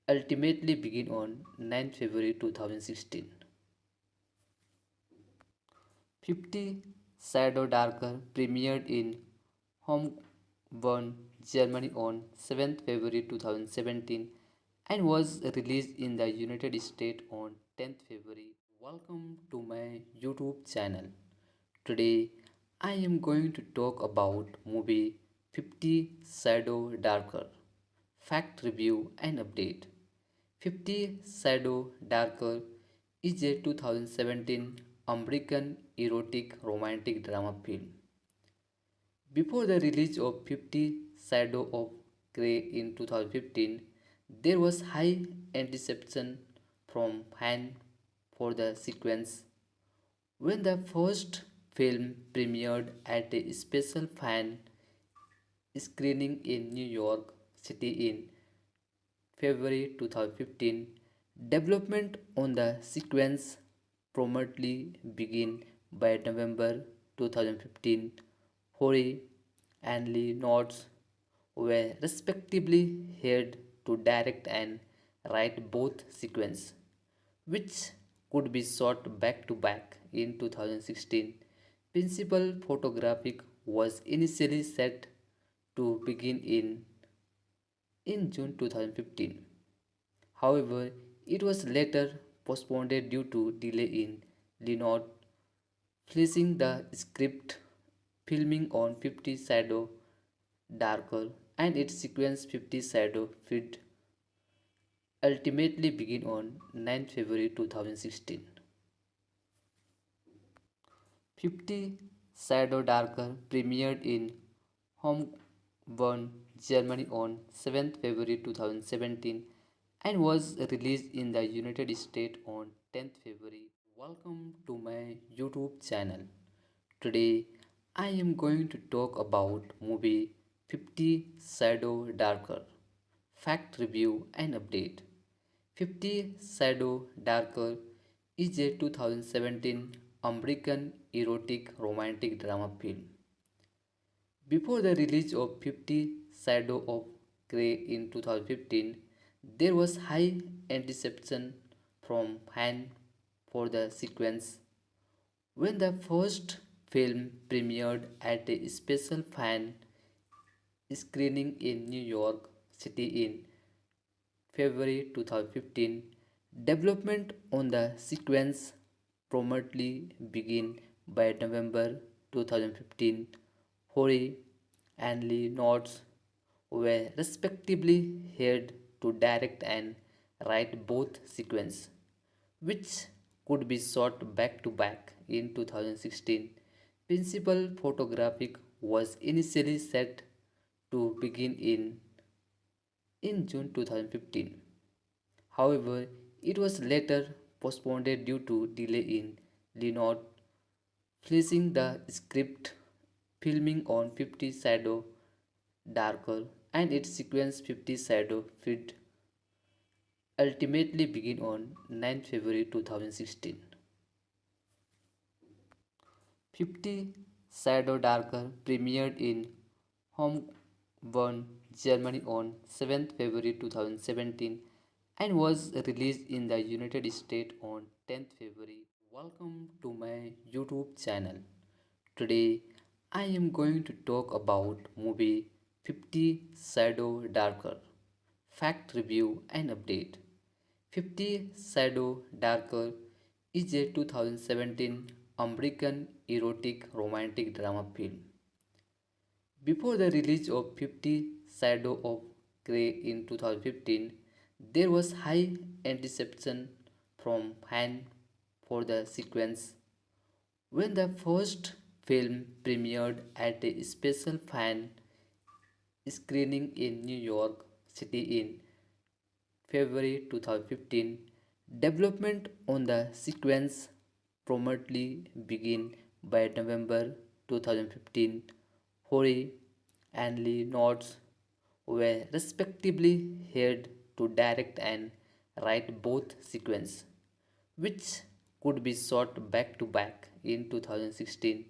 ultimately begin on 9 February 2016. 50 Shadow Darker premiered in Homburg, Germany on 7th February 2017 and was released in the United States on 10th February. Welcome to my YouTube channel. Today I am going to talk about movie 50 Shadow Darker. Fact review and update. 50 Shadow Darker is a 2017 American erotic romantic drama film. Before the release of 50 Shadow of Grey in 2015, there was high anticipation from fans for the sequence. When the first film premiered at a special fan screening in New York City in February 2015, development on the sequence promptly began by November 2015. Hori and Lee Nods were respectively hired to direct and write both sequences, which could be shot back to back in 2016. Principal photographic was initially set to begin in June 2015. However, it was later postponed due to delay in Leonard finishing the script, filming on 50 Shadow Darker and its sequence 50 Shadow Feed ultimately begin on 9 February 2016. 50 Shadow Darker premiered in Hamburg, Germany on 7th February 2017 and was released in the United States on 10th February. Welcome to my YouTube channel. Today I am going to talk about movie 50 Shadow Darker. Fact review and update. 50 Shadow Darker is a 2017 American erotic romantic drama film. Before the release of 50 Shadow of Grey in 2015, there was high anticipation from fans for the sequence. When the first film premiered at a special fan screening in New York City in February 2015, development on the sequence promptly began by November 2015. Hori and Lee Notes were respectively hired to direct and write both sequences, which could be shot back to back in 2016. Principal photographic was initially set to begin in June 2015. However, it was later postponed due to delay in Leonard finishing the script, filming on 50 Shadow Darker and its sequence 50 Shadow Feed ultimately began on 9 February 2016. 50 Shadow Darker premiered in Hamburg, Germany on 7th February 2017 and was released in the United States on 10th February. Welcome to my YouTube channel. Today I am going to talk about movie 50 Shadow Darker. Fact review and update. 50 Shadow Darker is a 2017 American erotic romantic drama film. Before the release of 50 Shadow of Grey in 2015, there was high anticipation from fans for the sequence. When the first film premiered at a special fan screening in New York City in February 2015, development on the sequence promptly began by November 2015. Hori and Lee Notes were respectively hired to direct and write both sequences, which could be shot back to back in 2016.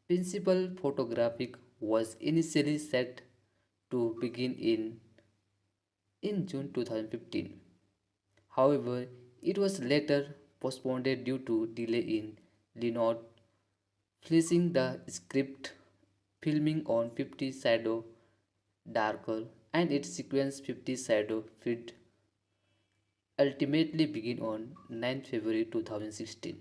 Principal photographic was initially set to begin in June 2015. However, it was later postponed due to delay in Leonard finishing the script, filming on 50 Shadow Darker and its sequence 50 Shadow Feed ultimately began on 9 February 2016.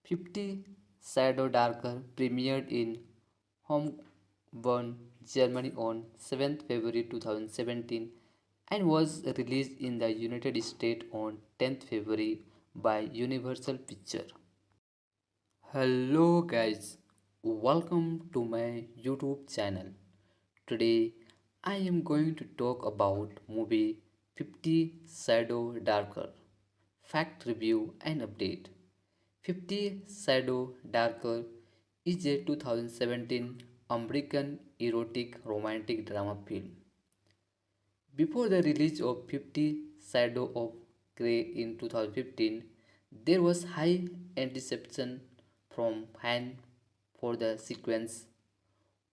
50 Shadow Darker premiered in Hamburg, Germany on 7th February 2017 and was released in the United States on 10th February by Universal Pictures. Hello guys, welcome to my YouTube channel. Today I am going to talk about movie 50 Shadow Darker. Fact review and update. 50 Shadow Darker is a 2017 American erotic romantic drama film. Before the release of 50 Shadow of Grey in 2015, there was high anticipation from fans for the sequence.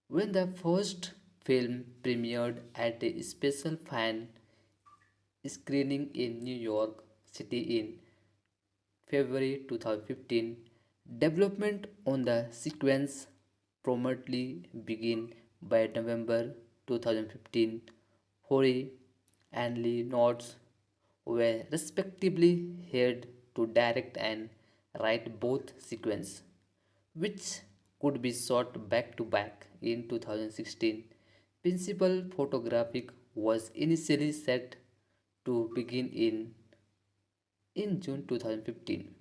When the first film premiered at a special fan screening in New York City in February 2015, development on the sequence promptly began by November 2015. Hori and Lee Notes were respectively hired to direct and write both sequences, which could be shot back to back in 2016. Principal photographic was initially set to begin in June 2015.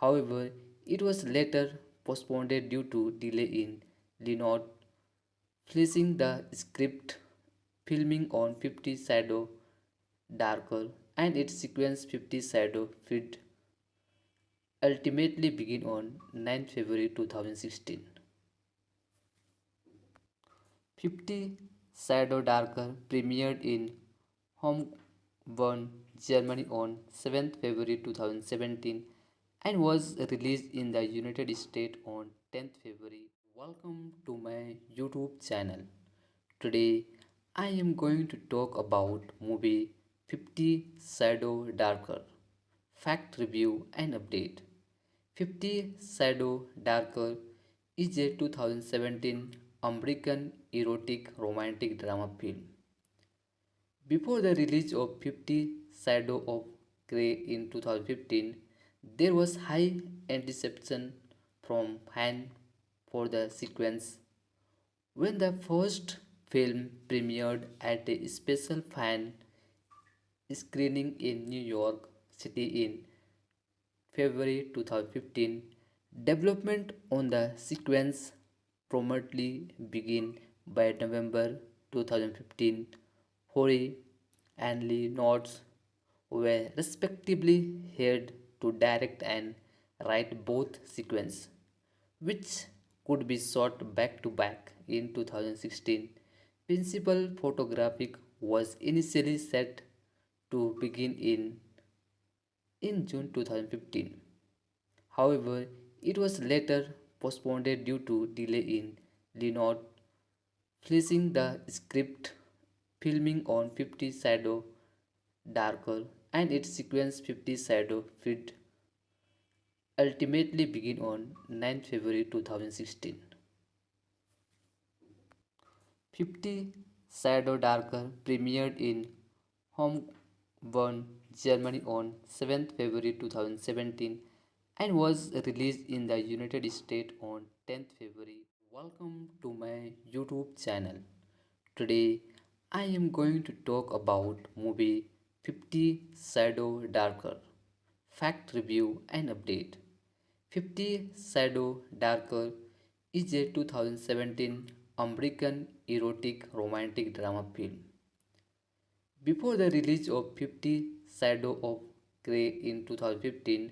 However, it was later postponed due to delay in Leonard finishing the script, filming on 50 Shadow Darker, and its sequence 50 Shadow Feed ultimately began on 9 February 2016. 50 Shadow Darker premiered in Homburg, Germany on 7th February 2017 and was released in the United States on 10th February. Welcome to my YouTube channel. Today I am going to talk about movie 50 Shadow Darker. Fact review and update. 50 Shadow Darker is a 2017 American erotic romantic drama film. Before the release of 50 Shadow of Grey in 2015, there was high anticipation from fans for the sequence. When the first film premiered at a special fan screening in New York City in February 2015, development on the sequence promptly began by November 2015. Hori and Lee Nods were respectively hired to direct and write both sequences, which could be shot back to back in 2016. Principal photographic was initially set to begin in June 2015. However, it was later postponed due to delay in Leonard finishing the script, filming on 50 Shadow Darker, and its sequence 50 Shadow Feed ultimately began on 9 February 2016. 50 Shadow Darker premiered in Homburg, Germany on 7th February 2017 and was released in the United States on 10th February. Welcome to my YouTube channel. Today I am going to talk about movie 50 Shadow Darker. Fact review and update. 50 Shadow Darker is a 2017 American erotic romantic drama film. Before the release of 50 Shadow of Grey in 2015,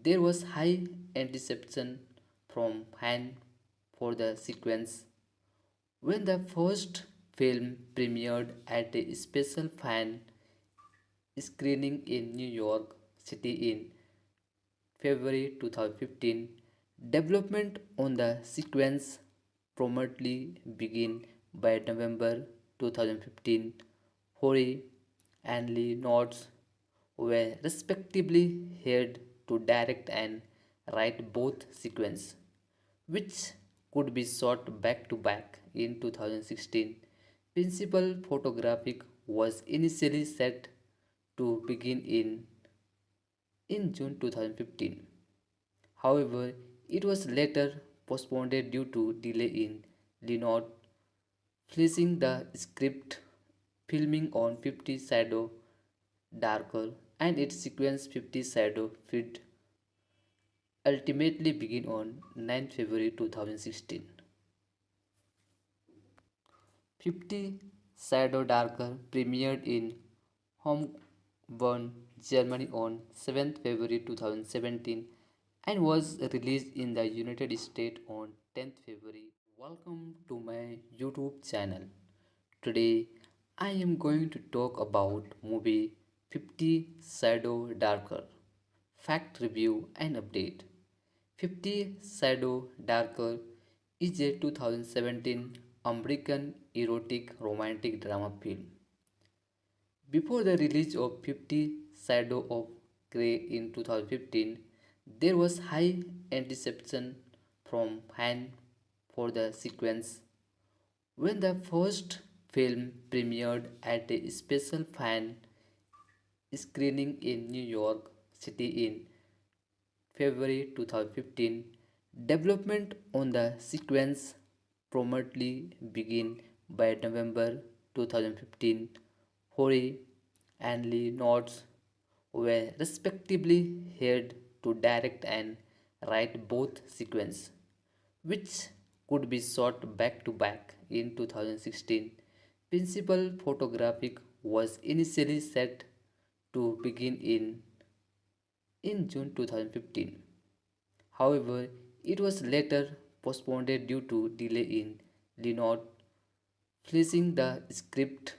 there was high anticipation from fans for the sequence. When the first film premiered at a special fan screening in New York City in February 2015, development on the sequence promptly began by November 2015. Hori and Lee Nods were respectively hired to direct and write both sequences, which could be shot back to back in 2016. Principal photographic was initially set to begin in June 2015. However, it was later postponed due to delay in Leonard finishing the script, filming on 50 Shadow Darker, and its sequence 50 Shadow Feed ultimately began on 9 February 2016. 50 Shadow Darker premiered in Homburg, Germany on 7th February 2017 and was released in the United States on 10th February. Welcome to my YouTube channel. Today I am going to talk about movie 50 Shadow Darker. Fact review and update. 50 Shadow Darker is a 2017 American erotic romantic drama film. Before the release of 50 Shadow of Grey in 2015, there was high anticipation from fans for the sequence. When the first film premiered at a special fan screening in New York City in February 2015, development on the sequence promptly began by November 2015. Hori and Lee Nods were respectively hired to direct and write both sequences, which could be shot back to back in 2016. Principal photographic was initially set to begin in June 2015. However, it was later postponed due to delay in Leonard finishing the script,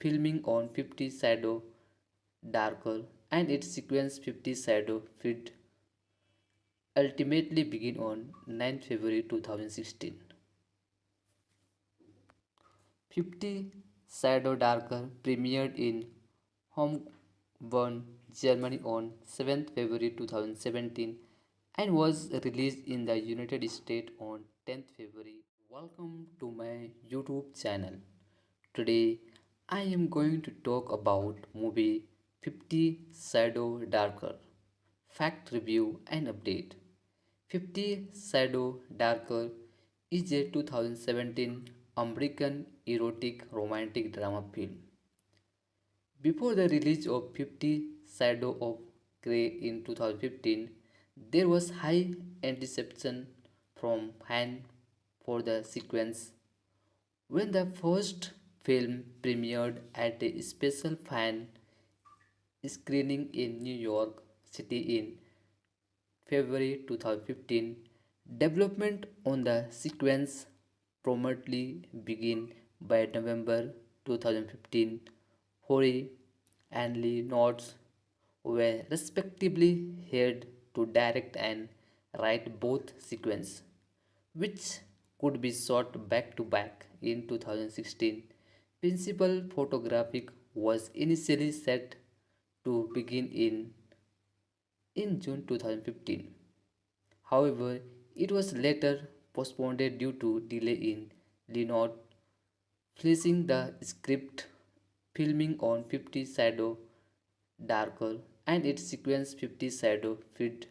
filming on 50 Shadow Darker, and its sequence 50 Shadow Feed ultimately begin on 9 February 2016. 50 Shadow Darker premiered in Homburg, Germany on 7th February 2017 and was released in the United States on 10th February. Welcome to my YouTube channel. Today I am going to talk about movie 50 Shadow Darker. Fact review and update. 50 Shadow Darker is a 2017 American erotic romantic drama film. Before the release of 50 Shadow of Grey in 2015, there was high anticipation from fans for the sequence. When the first film premiered at a special fan screening in New York City in February 2015, development on the sequence promptly began by November 2015. Hori and Lee Nods were respectively hired to direct and write both sequences, which could be shot back to back in 2016. Principal photographic was initially set to begin in June 2015. However, it was later postponed due to delay in Leonard finishing the script, filming on 50 Shadow Darker, and its sequence 50 Shadow Feed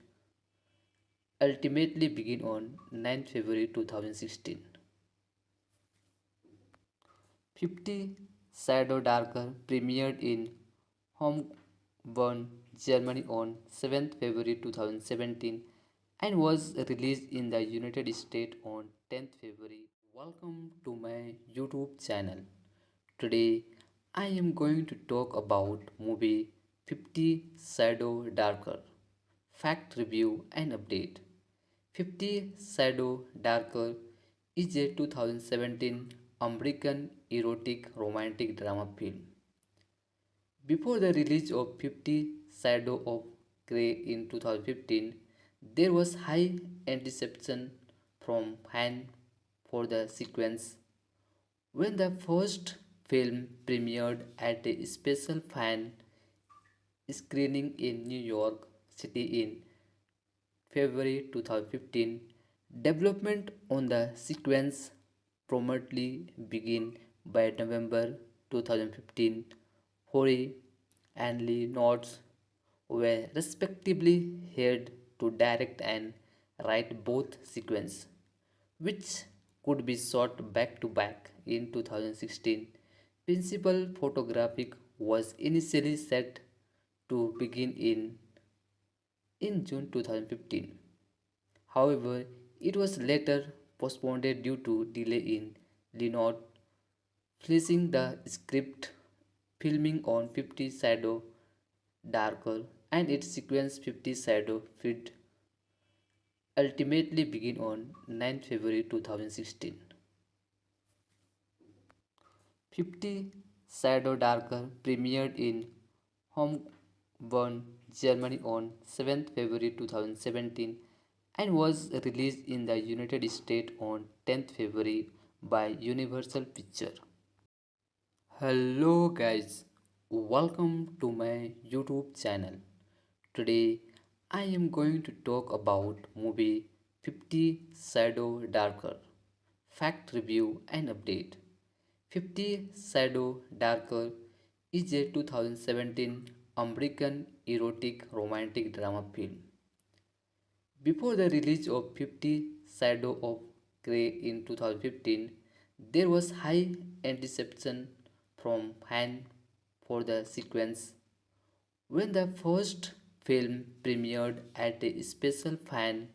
ultimately begin on 9 February 2016. 50 Shadow Darker premiered in Homburg, Germany on 7th February 2017 and was released in the United States on 10th February. Welcome to my YouTube channel. Today I am going to talk about movie 50 Shadow Darker. Fact review and update. 50 Shadow Darker is a 2017 American erotic romantic drama film. Before the release of 50 Shadow of Grey in 2015, there was high anticipation from fans for the sequence. When the first film premiered at a special fan screening in New York City in February 2015, development on the sequence promptly began by November 2015. Hori and Lee Nods were respectively hired to direct and write both sequences, which could be shot back to back in 2016. Principal photographic was initially set to begin in June 2015. However, it was later postponed due to delay in Leonard finishing the script, filming on 50 Shadow Darker, and its sequence 50 Shadow Feed ultimately begin on 9 February 2016. 50 Shadow Darker premiered in Homburg, Germany on 7th February 2017 and was released in the United States on 10th February by Universal Pictures. Hello guys, welcome to my YouTube channel. Today I am going to talk about movie 50 Shadow Darker. Fact review and update. 50 Shadow Darker is a 2017 American erotic romantic drama film. Before the release of 50 Shadow of Grey in 2015, there was high anticipation from fans for the sequence. When the first film premiered at a special fan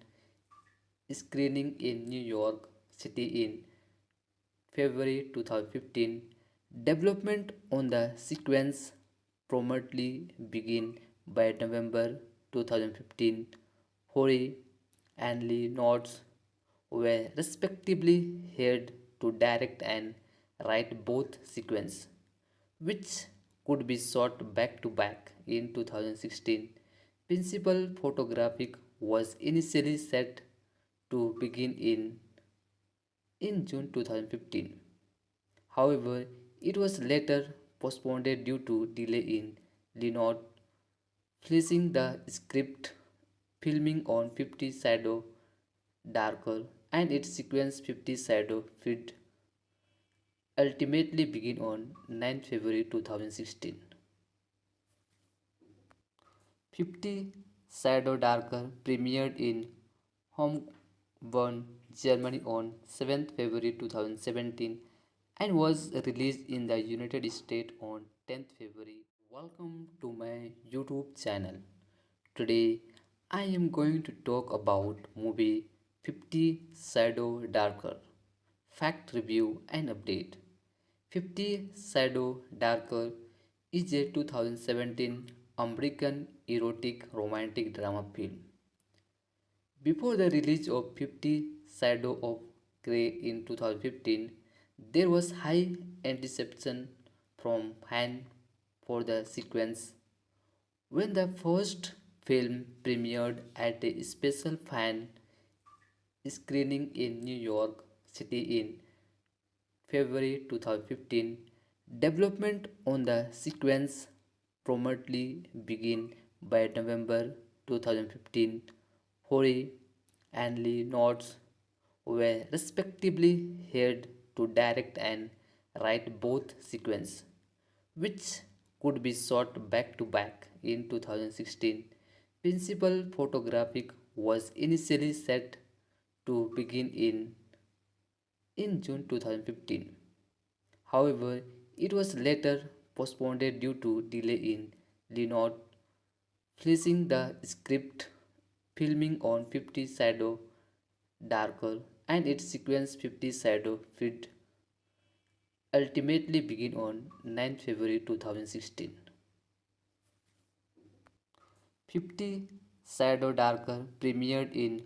screening in New York City in February 2015. Development on the sequence promptly began by November 2015. Hori and Lee Nods were respectively hired to direct and write both sequences, which could be shot back to back in 2016. Principal photographic was initially set to begin in June 2015. However, it was later postponed due to delay in Leonard finishing the script, filming on 50 Shadow Darker, and its sequence 50 Shadow Feed ultimately began on 9 February 2016. 50 Shadow Darker premiered in Homburg, Germany on 7th February 2017 and was released in the United States on 10th February. Welcome to my YouTube channel. Today I am going to talk about movie 50 Shadow Darker. Fact review and update. 50 Shadow Darker is a 2017 American erotic romantic drama film. Before the release of 50 Shadow of Grey in 2015, there was high anticipation from fans for the sequence. When the first film premiered at a special fan screening in New York City in February 2015, development on the sequence promptly began by November 2015. Hori and Lee Nods were respectively hired to direct and write both sequences, which could be shot back to back in 2016. Principal photographic was initially set to begin in June 2015. However, it was later postponed due to delay in Leonard finishing the script, filming on 50 Shadow Darker, and its sequence 50 Shadow Feed ultimately began on 9 February 2016. 50 Shadow Darker premiered in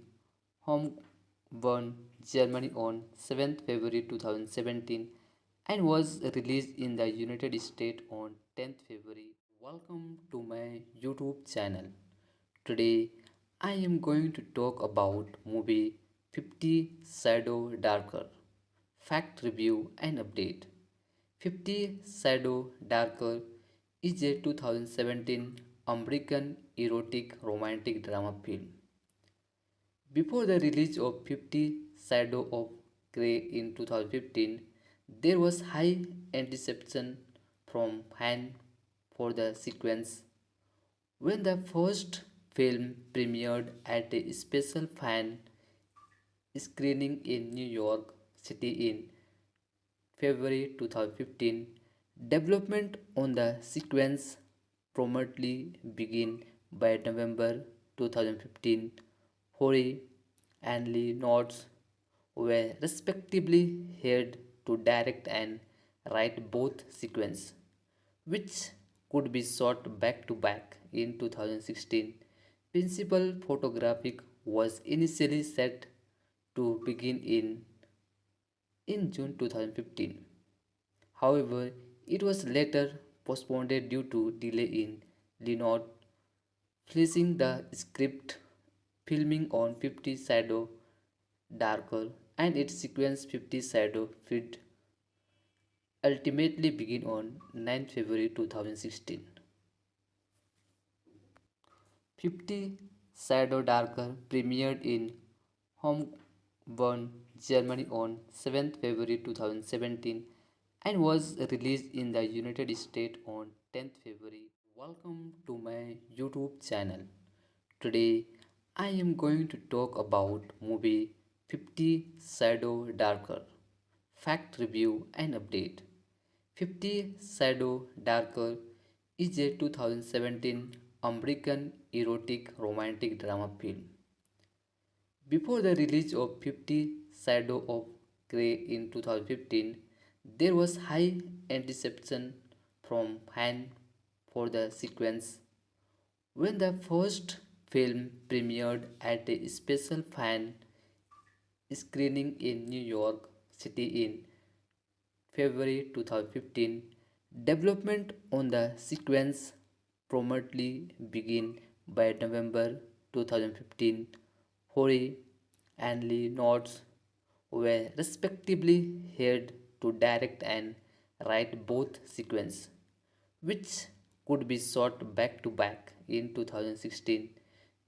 Homburg, Germany on 7th February 2017 and was released in the United States on 10th February. Welcome to my YouTube channel. Today I am going to talk about movie 50 Shadow Darker. Fact review and update. 50 Shadow Darker is a 2017 American erotic romantic drama film. Before the release of 50 Shadow of Grey in 2015, there was high anticipation from fans for the sequence. When the first film premiered at a special fan screening in New York City in February 2015, development on the sequence promptly began by November 2015. Hori and Lee Nods were respectively hired to direct and write both sequences, which could be shot back to back in 2016. Principal photographic was initially set to begin in June 2015. However, it was later postponed due to delay in Leonard finishing the script, filming on 50 Shadow Darker, and its sequence 50 Shadow Feed ultimately began on 9 February 2016. 50 Shadow Darker premiered in Homburg, Germany on 7th February 2017 and was released in the United States on 10th February. Welcome to my YouTube channel. Today I am going to talk about movie 50 Shadow Darker. Fact review and update. 50 Shadow Darker is a 2017 American erotic romantic drama film. Before the release of 50 Shadow of Grey in 2015, there was high anticipation from fans for the sequence. When the first film premiered at a special fan screening in New York City in February 2015, development on the sequence promptly began by November 2015. Hori and Lee Nods were respectively hired to direct and write both sequences, which could be shot back to back in 2016.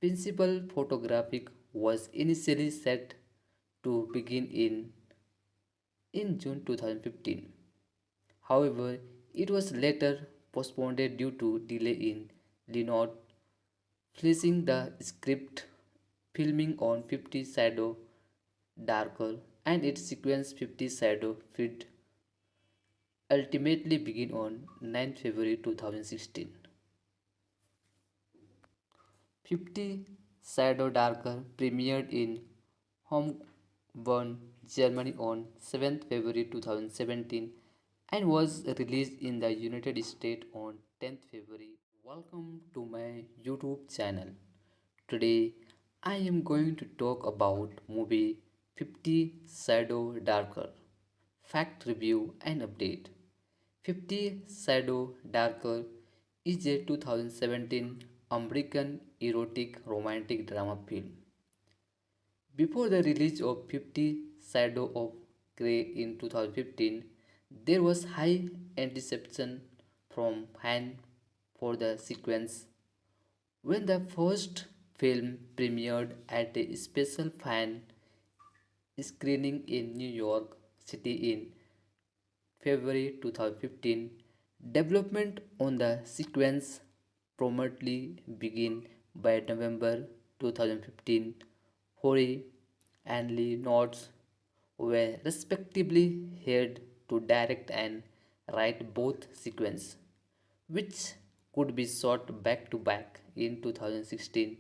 Principal photography was initially set to begin in June 2015. However, it was later postponed due to delay in Leonard finishing the script. Filming on 50 Shadow Darker and its sequence 50 Shadow Feed ultimately began on 9 February 2016. 50 Shadow Darker premiered in Homburg, Germany on 7th February 2017 and was released in the United States on 10th February. Welcome to my YouTube channel. Today I am going to talk about movie 50 Shadow Darker. Fact review and update. 50 Shadow Darker is a 2017 American erotic romantic drama film. Before the release of 50 Shadow of Grey in 2015, there was high anticipation from fans for the sequence. When the first film premiered at a special fan screening in New York City in February 2015, development on the sequence promptly began by November 2015. Hori and Lee Nods were respectively hired to direct and write both sequences, which could be shot back to back in 2016.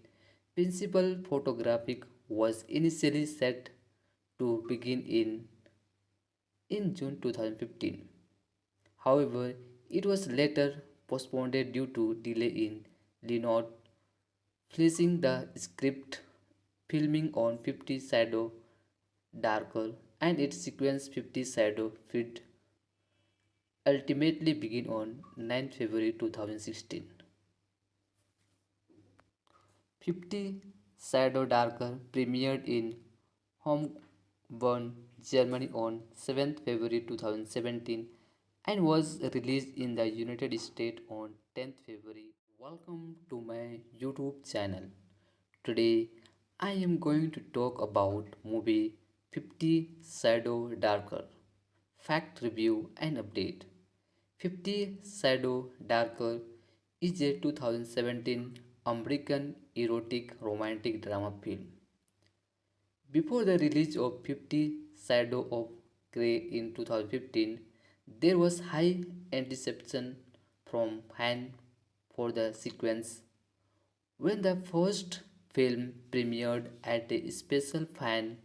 Principal photography was initially set to begin in June 2015. However, it was later postponed due to delay in Leonard finishing the script. Filming on 50 Shadow Darker and its sequence 50 Shadow Feed ultimately began on 9 February 2016. 50 Shadow Darker premiered in Homburg, Germany on 7th February 2017 and was released in the United States on 10th February. Welcome to my YouTube channel. Today I am going to talk about movie 50 Shadow Darker. Fact review and update. 50 Shadow Darker is a 2017 American erotic romantic drama film. Before the release of 50 Shadow of Grey in 2015, there was high anticipation from fans for the sequence. When the first film premiered at a special fan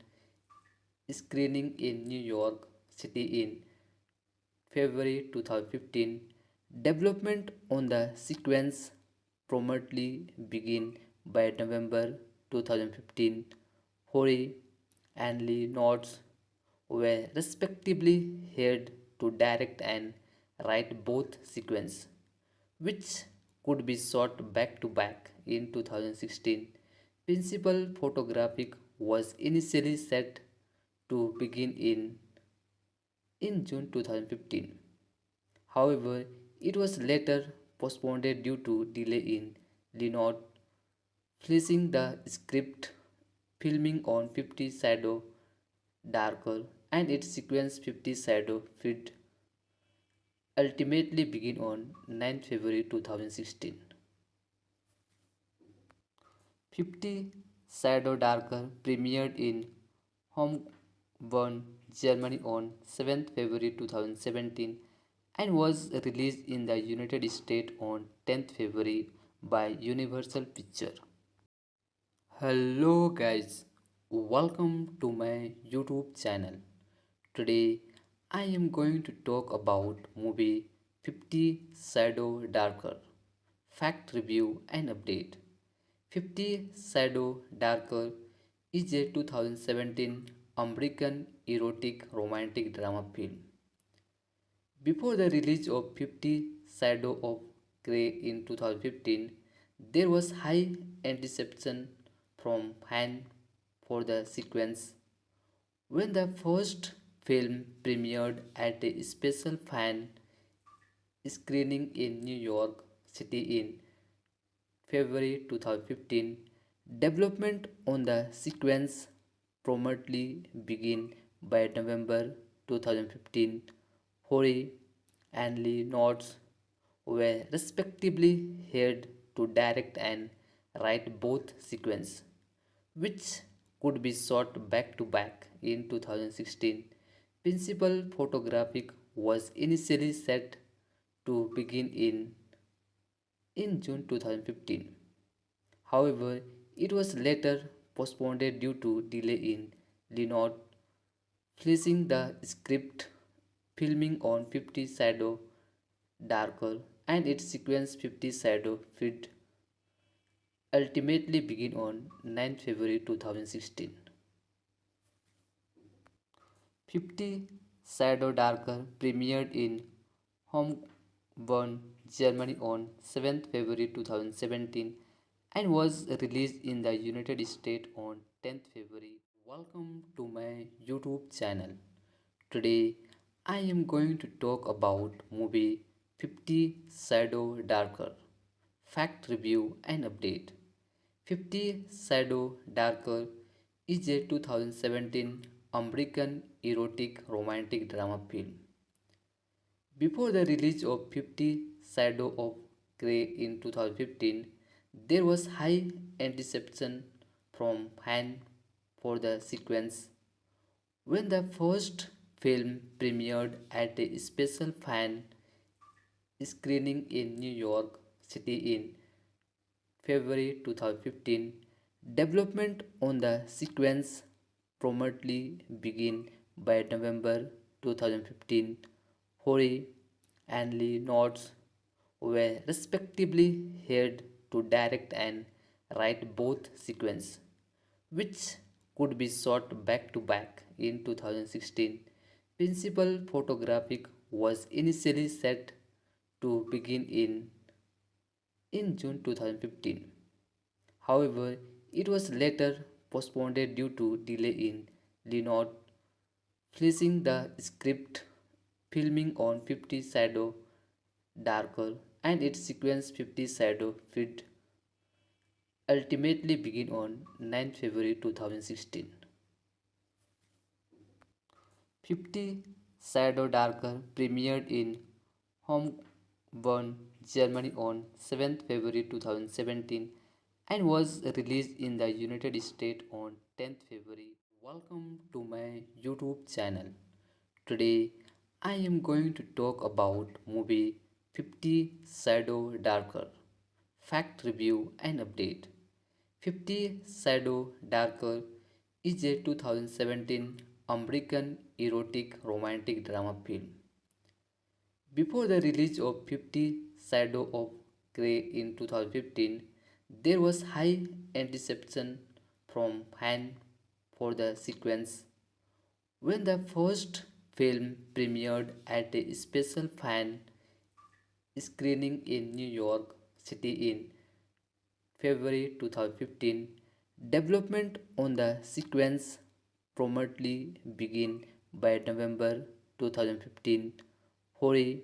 screening in New York City in February 2015, development on the sequence promptly began by November 2015. Hori and Lee Nods were respectively hired to direct and write both sequences, which could be shot back to back in 2016. Principal photography was initially set to begin in June 2015. However, it was later postponed due to delay in Leonard finishing the script. Filming on 50 Shadow Darker and its sequence 50 Shadow Feed ultimately began on 9 February 2016. 50 Shadow Darker premiered in Homburg, Germany on 7th February 2017 and was released in the United States on 10th February. by Universal Picture. Hello guys, welcome to my YouTube channel. Today I am going to talk about movie 50 Shadow Darker. Fact review and update. 50 Shadow Darker is a 2017 American erotic romantic drama film. Before the release of 50 Shadow of Grey in 2015, there was high anticipation from fans for the sequence. When the first film premiered at a special fan screening in New York City in February 2015, development on the sequence promptly began by November 2015. Hori and Lee Notes were respectively hired to direct and write both sequences, which could be shot back to back in 2016. Principal photographic was initially set to begin in June 2015. However, it was later postponed due to delay in Leonard finishing the script, filming on 50 Shadow Darker, and its sequence 50 Shadow Feed ultimately began on 9 February 2016. 50 Shadow Darker premiered in Homburg, Germany on 7th February 2017 and was released in the United States on 10th February. Welcome to my YouTube channel. Today I am going to talk about movie 50 Shadow Darker. Fact review and update. 50 Shadow Darker is a 2017 American erotic romantic drama film. Before the release of 50 Shadow of Grey in 2015, there was high anticipation from fans for the sequence. When the first film premiered at a special fan screening in New York City in February 2015, development on the sequence promptly began by November 2015. Hori and Lee Notes were respectively hired to direct and write both sequences, which could be shot back to back in 2016. Principal photographic was initially set to begin in June 2015. However, it was later postponed due to delay in Leonard finishing the script, filming on 50 Shadow Darker, and its sequence 50 Shadow Feed ultimately began on 9 February 2016. 50 Shadow Darker premiered in Homburg, Germany on 7th February 2017 and was released in the United States on 10th February. Welcome to my YouTube channel. Today I am going to talk about movie 50 Shadow Darker. Fact review and update. 50 Shadow Darker is a 2017 American erotic romantic drama film. Before the release of 50 Shadow of Grey in 2015, there was high anticipation from fans for the sequence. When the first film premiered at a special fan screening in New York City in February 2015, development on the sequence promptly began by November 2015. Hori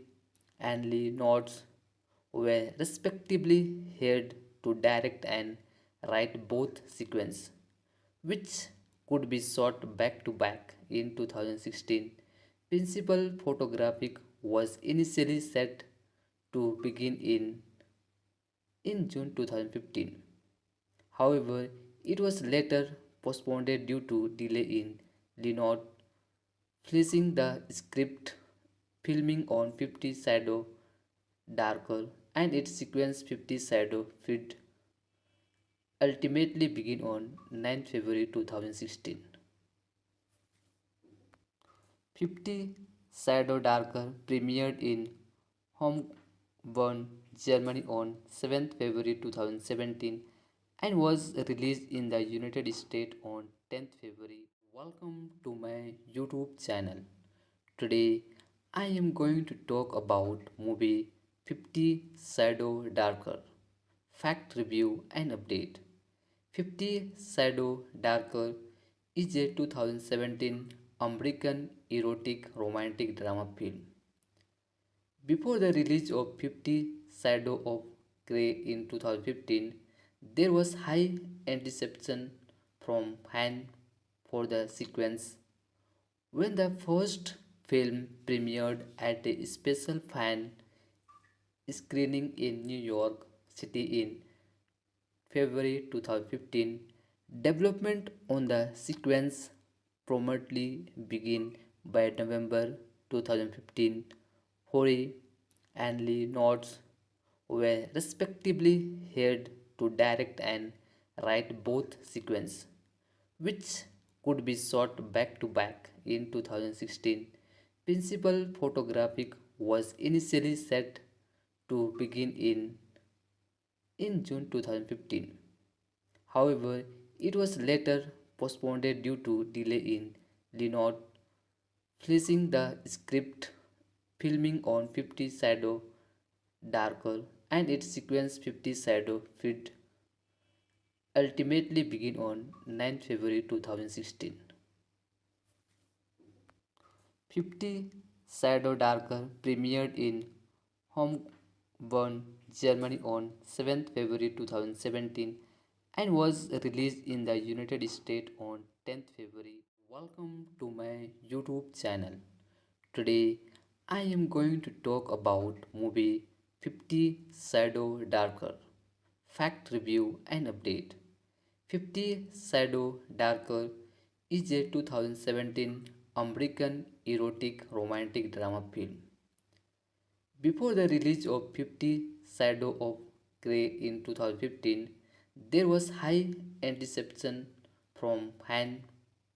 and Lee Notes were respectively hired to direct and write both sequences, which could be shot back to back in 2016. Principal photographic was initially set to begin in June 2015. However, it was later postponed due to delay in Leonard finishing the script, filming on 50 Shadow Darker, and its sequence 50 Shadow Feed ultimately began on 9 February 2016. 50 Shadow Darker premiered in Homburg, Germany on 7th February 2017 and was released in the United States on 10th February. Welcome to my YouTube channel. Today I am going to talk about movie 50 Shadow Darker. Fact review and update. 50 Shadow Darker is a 2017 American erotic romantic drama film. Before the release of 50 Shadow of Grey in 2015, there was high anticipation from fans for the sequence. When the first film premiered at a special fan screening in New York City in February 2015, development on the sequence promptly began by November 2015. Hori and Lee Nods were respectively hired to direct and write both sequences, which could be shot back to back in 2016. Principal photographic was initially set to begin in June 2015. However, it was later postponed due to delay in Leonard finishing the script, filming on 50 Shadow Darker and its sequence 50 Shadow Feed ultimately began on 9 February 2016. 50 Shadow Darker premiered in Homburg, Germany on 7th February 2017 and was released in the United States on 10th February. Welcome to my YouTube channel. Today I am going to talk about movie 50 Shadow Darker. Fact review and update. 50 Shadow Darker is a 2017 American erotic romantic drama film. Before the release of 50 Shadow of Grey in 2015, there was high anticipation from fans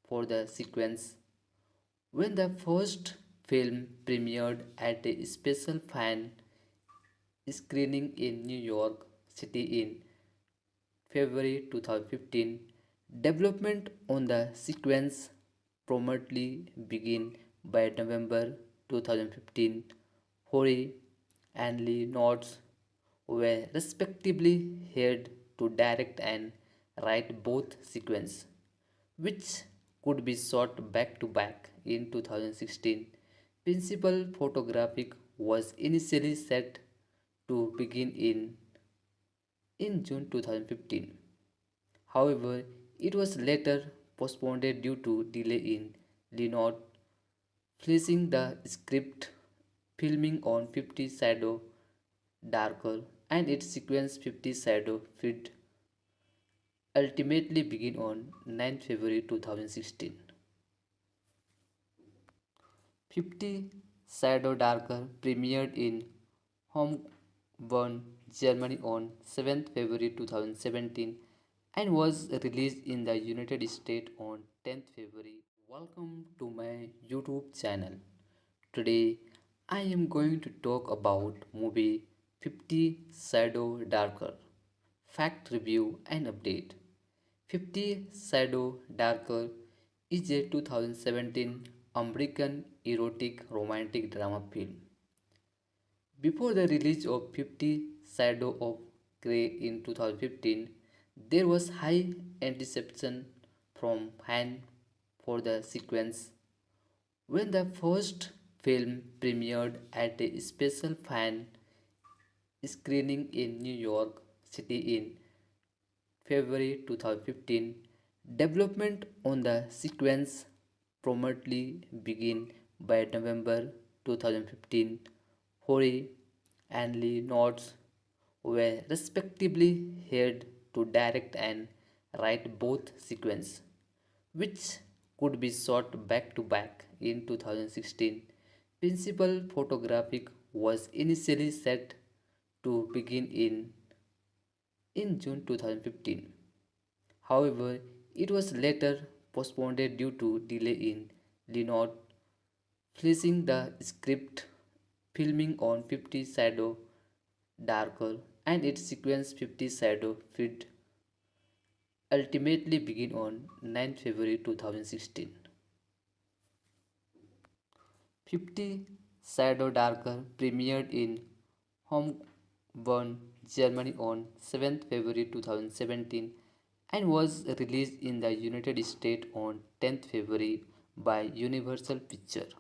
for the sequence. When the first film premiered at a special fan screening in New York City in February 2015, development on the sequence promptly began by November 2015. Hori and Lee Nods were respectively hired to direct and write both sequences, which could be shot back to back in 2016. Principal photographic was initially set to begin in June 2015. However, it was later postponed due to delay in Leonard finishing the script, filming on 50 Shadow Darker and its sequence 50 Shadow Feed ultimately began on 9 February 2016. 50 Shadow Darker premiered in Homburg, Germany on 7th February 2017 and was released in the United States on 10th February. Welcome to my YouTube channel. Today I am going to talk about movie 50 Shadow Darker. Fact review and update. 50 Shadow Darker is a 2017 American erotic romantic drama film. Before the release of 50 Shadow of Grey in 2015, there was high anticipation from fans for the sequence. When the first film premiered at a special fan screening in New York City in February 2015, development on the sequence promptly began by November 2015. Hori and Lee Nods were respectively hired to direct and write both sequences, which could be shot back to back in 2016. Principal photographic was initially set to begin in June 2015. However, it was later postponed due to delay in Leonard finishing the script, filming on 50 Shadow Darker, and its sequence 50 Shadow Feed ultimately began on 9 February 2016. 50 Shadow Darker premiered in Homburg, Germany on 7th February 2017 and was released in the United States on 10th February by Universal Pictures.